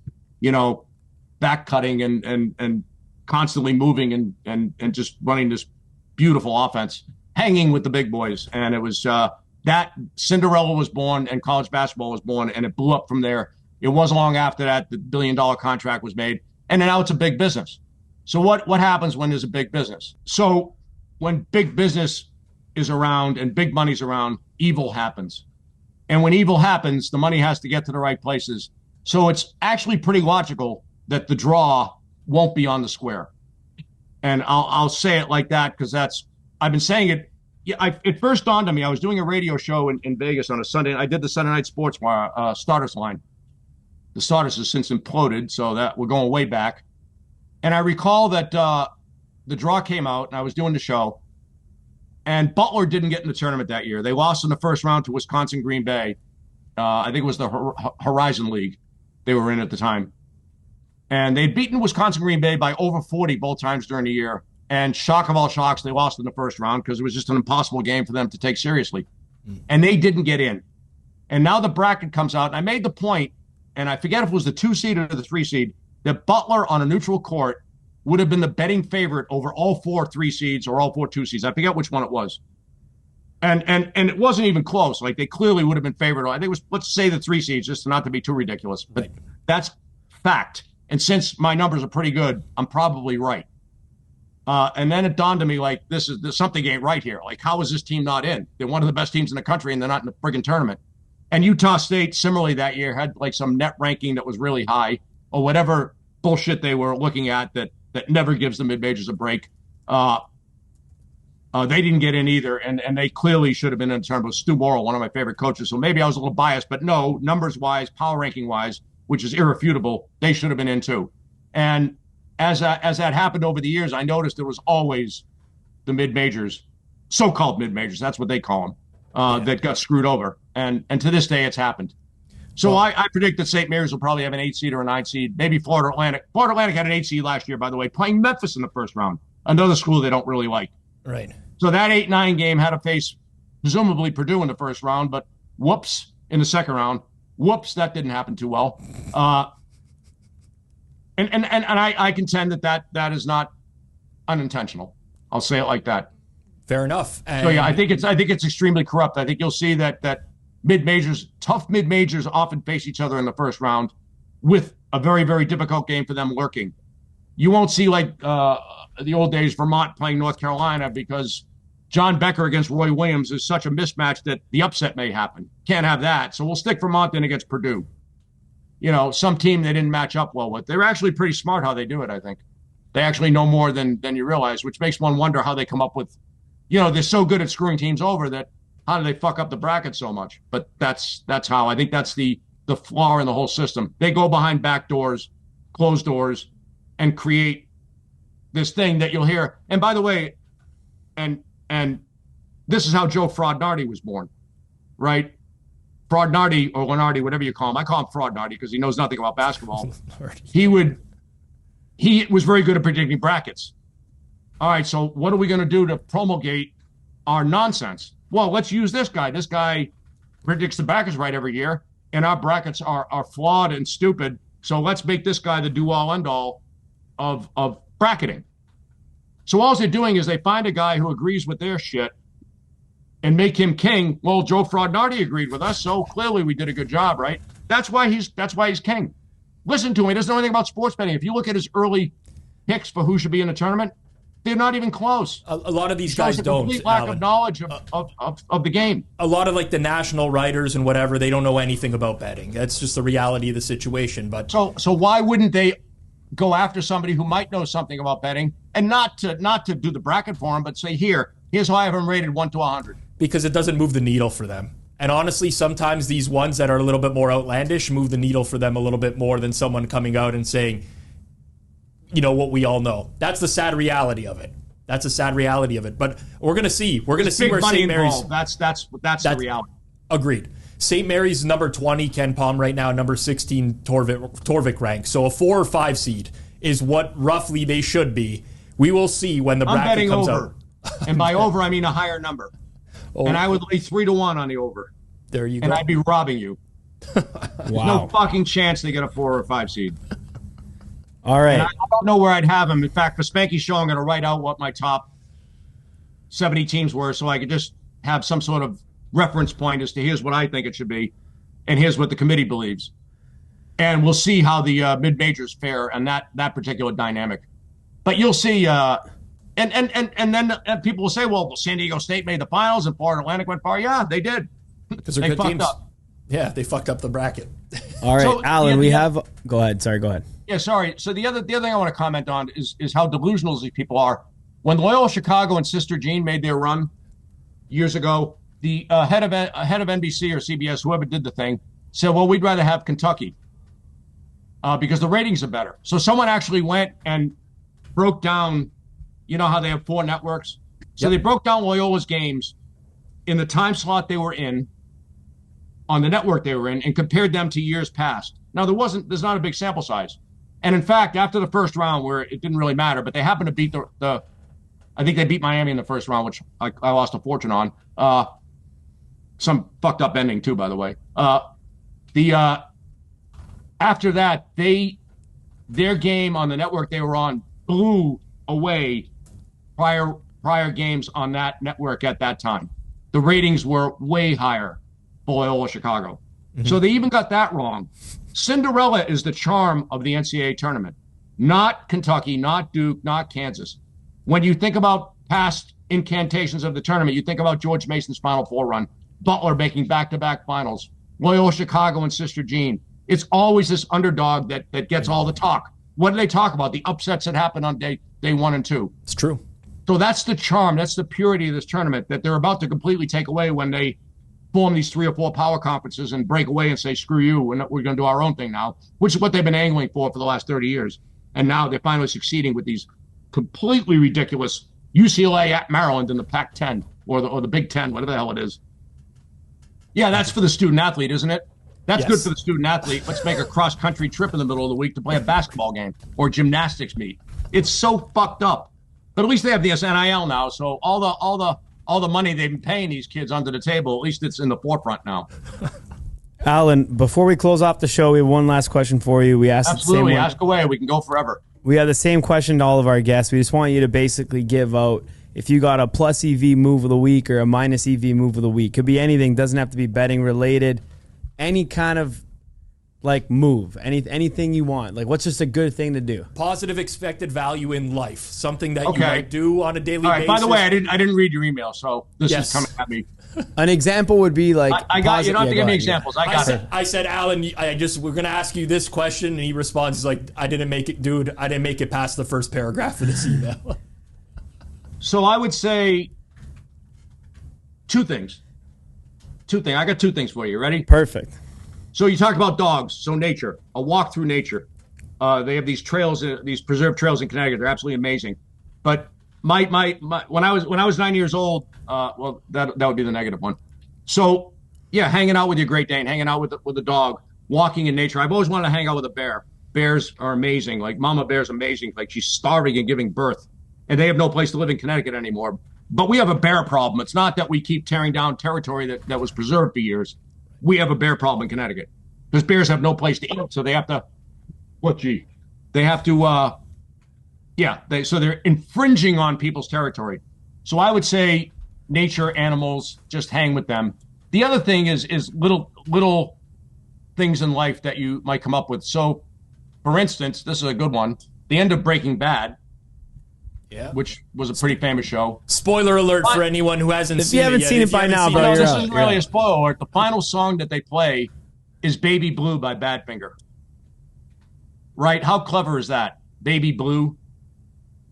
back cutting and constantly moving and just running this beautiful offense, hanging with the big boys. And it was that Cinderella was born and college basketball was born, and it blew up from there. It wasn't long after that the billion-dollar contract was made, and now it's a big business. So what happens when there's a big business? So when big business is around and big money's around, evil happens. And when evil happens, the money has to get to the right places. So it's actually pretty logical that the draw won't be on the square. And I'll say it like that because I've been saying it. Yeah, it first dawned on me. I was doing a radio show in Vegas on a Sunday. I did the Sunday Night Sports Starters line. The Starters has since imploded, so that we're going way back. And I recall that the draw came out, and I was doing the show, and Butler didn't get in the tournament that year. They lost in the first round to Wisconsin Green Bay. I think it was the Horizon League they were in at the time. And they'd beaten Wisconsin Green Bay by over 40 both times during the year. And shock of all shocks, they lost in the first round because it was just an impossible game for them to take seriously. And they didn't get in. And now the bracket comes out. And I made the point, and I forget if it was the 2 seed or the 3 seed, that Butler on a neutral court would have been the betting favorite over all 4 3 seeds or all 4 2 seeds. I forget which one it was. And it wasn't even close. Like, they clearly would have been favored. I think it was, let's say, the 3 seeds, just not to be too ridiculous. But that's fact. And since my numbers are pretty good, I'm probably right. And then it dawned on me, like, there's something ain't right here. Like, how is this team not in? They're one of the best teams in the country, and they're not in the friggin' tournament. And Utah State, similarly that year, had, like, some net ranking that was really high, or whatever bullshit they were looking at that never gives the mid-majors a break. They didn't get in either, and they clearly should have been in the tournament. Stu Morrill, one of my favorite coaches, so maybe I was a little biased, but no, numbers-wise, power ranking-wise, which is irrefutable, they should have been in too. And as that happened over the years, I noticed there was always the mid-majors, so-called mid-majors, that's what they call them, that got screwed over. And to this day, it's happened. So I predict that St. Mary's will probably have an 8 seed or a 9 seed, maybe Florida Atlantic. Florida Atlantic had an 8 seed last year, by the way, playing Memphis in the first round, another school they don't really like.
Right.
So that 8-9 game had to face presumably Purdue in the first round, but whoops, in the second round. Whoops, that didn't happen too well. And I contend that is not unintentional. I'll say it like that.
Fair enough. And
so yeah, I think it's extremely corrupt. I think you'll see that tough mid-majors often face each other in the first round with a very, very difficult game for them lurking. You won't see like the old days Vermont playing North Carolina because John Becker against Roy Williams is such a mismatch that the upset may happen. Can't have that. So we'll stick Vermont in against Purdue. You know, some team they didn't match up well with. They're actually pretty smart how they do it, I think. They actually know more than you realize, which makes one wonder how they come up with, you know, they're so good at screwing teams over that how do they fuck up the bracket so much? But that's how. I think that's the flaw in the whole system. They go behind back doors, closed doors, and create this thing that you'll hear. And by the way, and this is how Joe Fraudnardi was born, right? Fraudnardi or Lenardi, whatever you call him. I call him Fraudnardi because he knows nothing about basketball. He was very good at predicting brackets. All right, so what are we going to do to promulgate our nonsense? Well, let's use this guy. This guy predicts the brackets right every year, and our brackets are flawed and stupid. So let's make this guy the do-all, end-all of bracketing. So all they're doing is they find a guy who agrees with their shit and make him king. Well, Joe Fraudnardi agreed with us, so clearly we did a good job, right? That's why he's king. Listen to him. He doesn't know anything about sports betting. If you look at his early picks for who should be in the tournament, they're not even close.
A lot of these guys don't.
Complete lack of knowledge of the game.
A lot of like the national writers and whatever, they don't know anything about betting. That's just the reality of the situation. But
so why wouldn't they go after somebody who might know something about betting and not to do the bracket for him, but say, here's how I have him rated 1 to 100.
Because it doesn't move the needle for them. And honestly, sometimes these ones that are a little bit more outlandish move the needle for them a little bit more than someone coming out and saying, you know, what we all know. That's the sad reality of it. That's a sad reality of it. But we're going to see. We're going to see where St. Mary's...
That's the reality.
Agreed. St. Mary's number 20, Ken Palm right now, number 16, Torvik rank. So a 4 or 5 seed is what roughly they should be. We will see when the bracket comes out.
And by over, I mean a higher number. Oh. And I would lay 3 to 1 on the over.
There you go.
And I'd be robbing you.
Wow.
No fucking chance they get a 4 or 5 seed.
All right.
And I don't know where I'd have them. In fact, for Spanky's show, I'm going to write out what my top 70 teams were so I could just have some sort of reference point as to here's what I think it should be, and here's what the committee believes. And we'll see how the mid-majors fare and that particular dynamic. But you'll see, and then people will say, well, San Diego State made the finals and Florida Atlantic went far. Yeah, they did.
Because they're good teams. Up. Yeah, they fucked up the bracket.
All right, so, Alan, go ahead. Sorry, go ahead.
Yeah, sorry. So the other thing I want to comment on is how delusional these people are. When Loyola Chicago and Sister Jean made their run years ago, the head of NBC or CBS, whoever did the thing, said, well, we'd rather have Kentucky because the ratings are better. So someone actually went and broke down, you know how they have 4 networks? So They broke down Loyola's games in the time slot they were in, on the network they were in, and compared them to years past. Now, there's not a big sample size. And in fact, after the first round, where it didn't really matter, but they happened to beat I think they beat Miami in the first round, which I lost a fortune on. Some fucked up ending too, by the way. After that, their game on the network they were on blew away prior games on that network at that time. The ratings were way higher for Loyola Chicago. Mm-hmm. So they even got that wrong. Cinderella is the charm of the NCAA tournament, not Kentucky, not Duke, not Kansas. When you think about past incantations of the tournament, you think about George Mason's Final Four run, Butler making back-to-back finals, Loyola Chicago and Sister Jean. It's always this underdog that gets all the talk. What do they talk about? The upsets that happened on day 1 and 2.
It's true.
So that's the charm. That's the purity of this tournament that they're about to completely take away when they form these 3 or 4 power conferences and break away and say, screw you, we're going to do our own thing now, which is what they've been angling for the last 30 years. And now they're finally succeeding with these completely ridiculous UCLA at Maryland in the Pac-10 or the Big Ten, whatever the hell it is. Yeah, that's for the student athlete, isn't it? That's good for the student athlete. Let's make a cross-country trip in the middle of the week to play a basketball game or gymnastics meet. It's so fucked up. But at least they have the NIL now, so all the money they've been paying these kids under the table, at least it's in the forefront now.
Alan, before we close off the show, we have one last question for you. We asked
Absolutely, ask away. We can go forever.
We have the same question to all of our guests. We just want you to basically give out if you got a plus EV move of the week or a minus EV move of the week. Could be anything. Doesn't have to be betting related. Any kind of like move, anything you want. Like, what's just a good thing to do?
Positive expected value in life, something that you might do on a daily basis.
By the way, I didn't read your email, so this is coming at me.
An example would be like
I got you. Don't have to give me examples.
I said, Alan, we're gonna ask you this question, and he responds, he's like, I didn't make it past the first paragraph of this email.
So I would say two things. I got 2 things for you. Ready?
Perfect.
So you talk about dogs. So nature, a walk through nature. They have these trails, these preserved trails in Connecticut. They're absolutely amazing. But my when I was 9 years old, well, that would be the negative one. So yeah, hanging out with your Great Dane, hanging out with the dog, walking in nature. I've always wanted to hang out with a bear. Bears are amazing. Like Mama Bear's amazing. Like she's starving and giving birth, and they have no place to live in Connecticut anymore. But we have a bear problem. It's not that we keep tearing down territory that was preserved for years. We have a bear problem in Connecticut because bears have no place to eat, so they have to. They have to. So they're infringing on people's territory. So I would say nature, animals, just hang with them. The other thing is little things in life that you might come up with. So, for instance, this is a good one. The end of Breaking Bad. Yeah. Which was a pretty famous show.
Spoiler alert for anyone who hasn't seen it yet.
If you haven't seen it by now, bro,
this isn't really a spoiler alert. The final song that they play is Baby Blue by Badfinger. Right? How clever is that? Baby Blue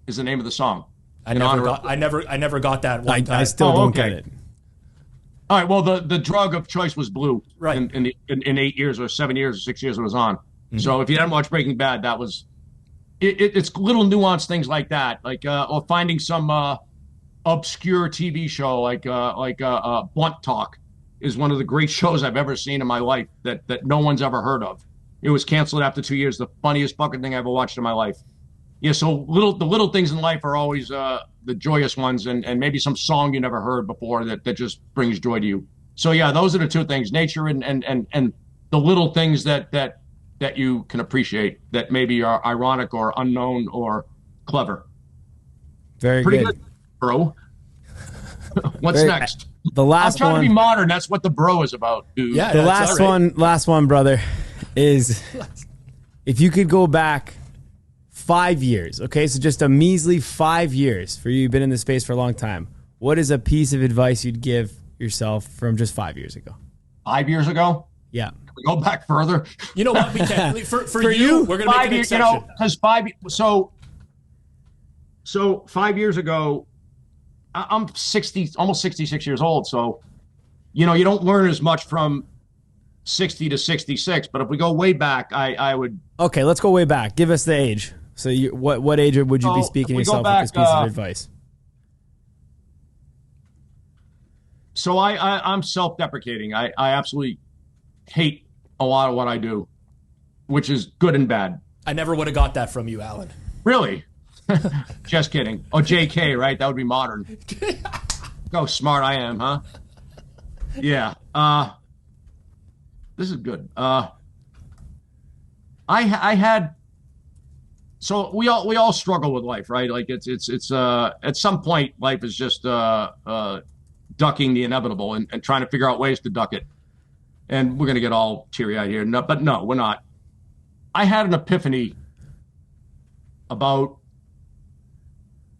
is the name of the song.
I never got that one time.
I still don't get it.
All right. Well, the drug of choice was blue. Right. In 8 years or 7 years or 6 years it was on. Mm-hmm. So if you hadn't watched Breaking Bad, that was. It's little nuanced things like that, like or finding some obscure TV show like Blunt Talk is one of the great shows I've ever seen in my life that no one's ever heard of. It was canceled after 2 years. The funniest fucking thing I ever watched in my life. Yeah, so the little things in life are always the joyous ones, and maybe some song you never heard before that just brings joy to you. So yeah, those are the 2 things: nature and the little things that you can appreciate that maybe are ironic or unknown or clever.
Very
Pretty good, bro. What's next?
the last
I'm trying
one.
to be modern. That's what the bro is about, dude.
Yeah,
The
that's all right.
last one, brother, is if you could go back 5 years, okay? So just a measly 5 years for you. You've been in this space for a long time. What is a piece of advice you'd give yourself from just 5 years ago?
5 years ago?
Yeah.
Can we go back further?
You know what? We can. For you, we're going to make an exception.
You know, because so 5 years ago, I'm 60, almost 66 years old. So, you know, you don't learn as much from 60 to 66. But if we go way back, I would.
Okay, let's go way back. Give us the age. So, what age would you be speaking to yourself with this piece of advice?
So I'm self-deprecating. I absolutely hate a lot of what I do, which is good and bad.
I never would have got that from you, Alan.
Really? Just kidding. Oh, JK, right? That would be modern. How smart I am, huh? Yeah. This is good. I had. So we all struggle with life, right? Like it's at some point life is just ducking the inevitable and trying to figure out ways to duck it. And we're gonna get all teary-eyed here. No, but no, we're not. I had an epiphany about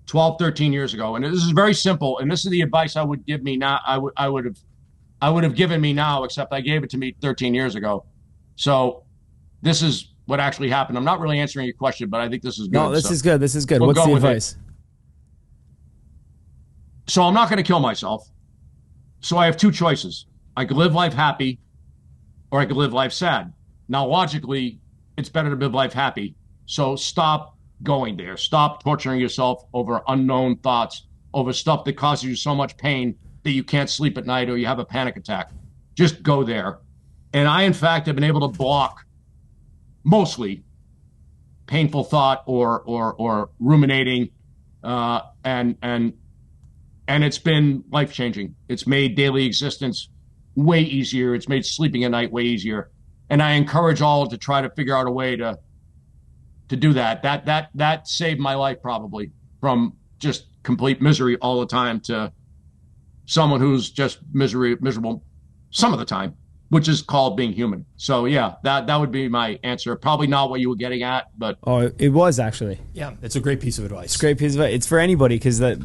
12, 13 years ago, and this is very simple. And this is the advice I would give me now. I would have given me now, except I gave it to me 13 years ago. So this is what actually happened. I'm not really answering your question, but I think this is good.
No, this is good. This is good.
We'll
What's the
with
advice?
So I'm not going to kill myself. So I have two choices. I could live life happy, or I could live life sad. Now, logically, it's better to live life happy. So stop going there. Stop torturing yourself over unknown thoughts, over stuff that causes you so much pain that you can't sleep at night or you have a panic attack. Just go there. And I, in fact, have been able to block mostly painful thought or ruminating, and it's been life-changing. It's made daily existence way easier. It's made sleeping at night way easier. And I encourage all to try to figure out a way to do that. That saved my life probably from just complete misery all the time to someone who's just miserable some of the time, which is called being human. So yeah, that would be my answer. Probably not what you were getting at, but
it was actually.
Yeah, it's a great piece of advice.
It's a great piece of advice. It's for anybody because the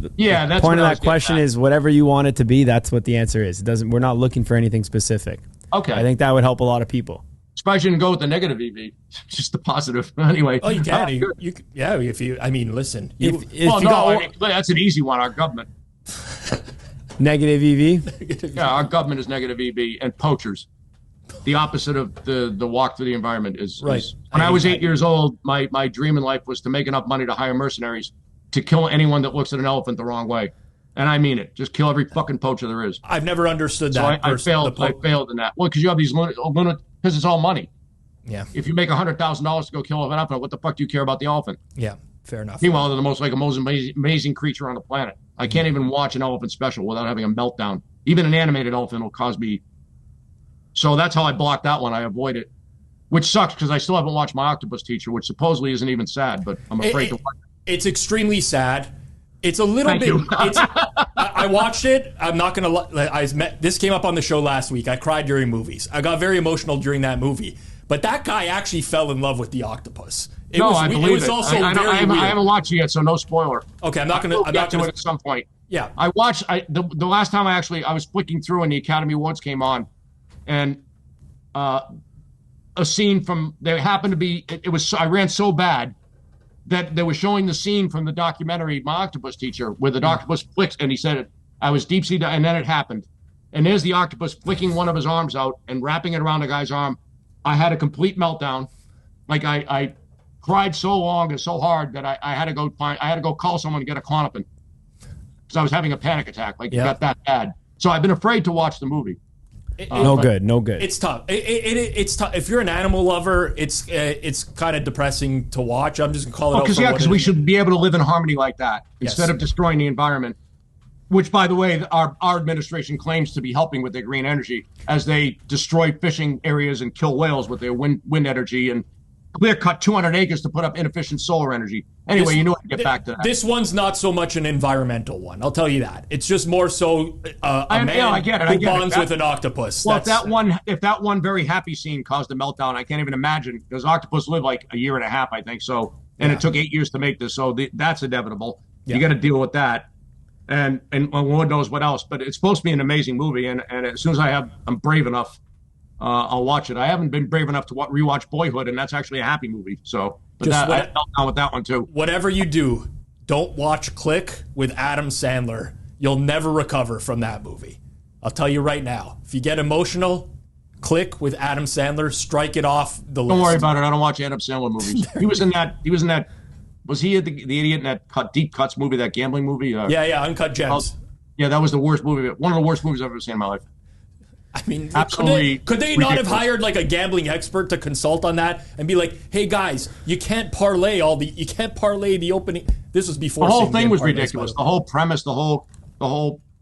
point of that question is whatever you want it to be. That's what the answer is. It doesn't. We're not looking for anything specific.
Okay,
I think that would help a lot of people.
Surprised you didn't go with the negative EV, just the positive. Anyway.
Oh, you can. Yeah, if you. I mean, listen.
That's an easy one. Our government.
Negative EV.
Yeah, our government is negative EV and poachers. The opposite of the walk through the environment is.
Right.
When I was 8 years old, my dream in life was to make enough money to hire mercenaries to kill anyone that looks at an elephant the wrong way. And I mean it. Just kill every fucking poacher there is.
I've never understood that.
So I failed in that. Well, because you have these because it's all money.
Yeah.
If you make $100,000 to go kill an elephant, what the fuck do you care about the elephant?
Yeah. Fair enough.
Meanwhile, they're the most amazing creature on the planet. I can't even watch an elephant special without having a meltdown. Even an animated elephant will cause me. So that's how I blocked that one. I avoid it, which sucks because I still haven't watched My Octopus Teacher, which supposedly isn't even sad, but I'm afraid to watch it.
It's extremely sad. It's a little bit. I watched it. I'm not gonna lie. This came up on the show last week. I cried during movies. I got very emotional during that movie. But that guy actually fell in love with the octopus.
I believe it.
Was also
I haven't watched it yet, so no spoiler.
Okay, I'm not gonna
get to it at some point.
Yeah,
I watched. The last time I was flicking through and the Academy Awards came on, and a scene from there happened to be. It was. I ran so bad that they were showing the scene from the documentary My Octopus Teacher, where the octopus flicks, and he said I was deep sea, and then it happened, and there's the octopus flicking one of his arms out and wrapping it around a guy's arm. I had a complete meltdown. Like I cried so long and so hard that I had to go call someone to get a Klonopin because I was having a panic attack. It got that bad. So I've been afraid to watch the movie.
No good.
It's tough. It's tough. If you're an animal lover, it's kind of depressing to watch. I'm just gonna call it.
Because we should be able to live in harmony like that instead of destroying the environment. Which, by the way, our administration claims to be helping with their green energy as they destroy fishing areas and kill whales with their wind energy and clear cut 200 acres to put up inefficient solar energy. Anyway, you know, get back to that.
This one's not so much an environmental one. I'll tell you that. It's just more so a man
I get it.
who bonds with an octopus.
Well, if that one very happy scene caused a meltdown, I can't even imagine, because octopus live like a year and a half, I think. So, and it took 8 years to make this, so that's inevitable. You got to deal with that, and Lord knows what else. But it's supposed to be an amazing movie, and as soon as I'm brave enough, I'll watch it. I haven't been brave enough to rewatch Boyhood, and that's actually a happy movie. So, but I felt down with that one too.
Whatever you do, don't watch Click with Adam Sandler. You'll never recover from that movie. I'll tell you right now. If you get emotional, Click with Adam Sandler. Strike it off the list.
Don't worry about it. I don't watch Adam Sandler movies. He was in that. Was he the idiot in that Deep Cuts movie, that gambling movie?
Yeah, Uncut Gems.
Yeah, that was the worst movie. One of the worst movies I've ever seen in my life.
I mean,
absolutely.
Could they not have hired like a gambling expert to consult on that and be like, "Hey guys, you can't parlay the opening." This was before
the whole thing was ridiculous. The whole premise, the whole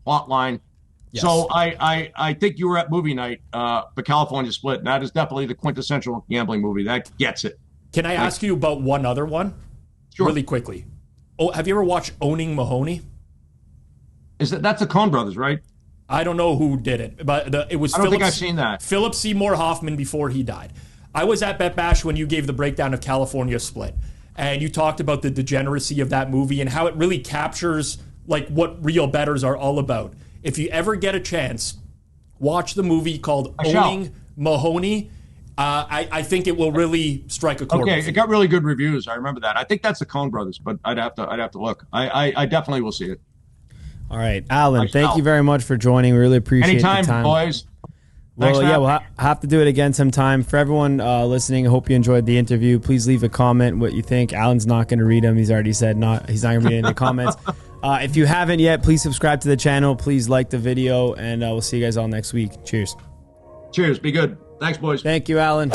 plot line. Yes. So I think you were at movie night, the California Split. And that is definitely the quintessential gambling movie. That gets it.
Can I ask you about one other one?
Sure.
Really quickly. Oh, have you ever watched Owning Mahoney?
That's the Coen Brothers, right?
I don't know who did it, but it was.
I don't think I've seen that.
Philip Seymour Hoffman before he died. I was at Bet Bash when you gave the breakdown of California Split, and you talked about the degeneracy of that movie and how it really captures like what real bettors are all about. If you ever get a chance, watch the movie called Owning Mahoney. I think it will really strike a chord.
Okay, it got really good reviews. I remember that. I think that's the Coen Brothers, but I'd have to look. I definitely will see it.
All right, Alan, thank you very much for joining. We really appreciate the time.
Anytime, boys.
Well, yeah, we'll have to do it again sometime. For everyone listening, I hope you enjoyed the interview. Please leave a comment what you think. Alan's not going to read them. He's already said he's not going to read any of the comments. If you haven't yet, please subscribe to the channel. Please like the video, and we'll see you guys all next week. Cheers.
Cheers. Be good. Thanks, boys.
Thank you, Alan.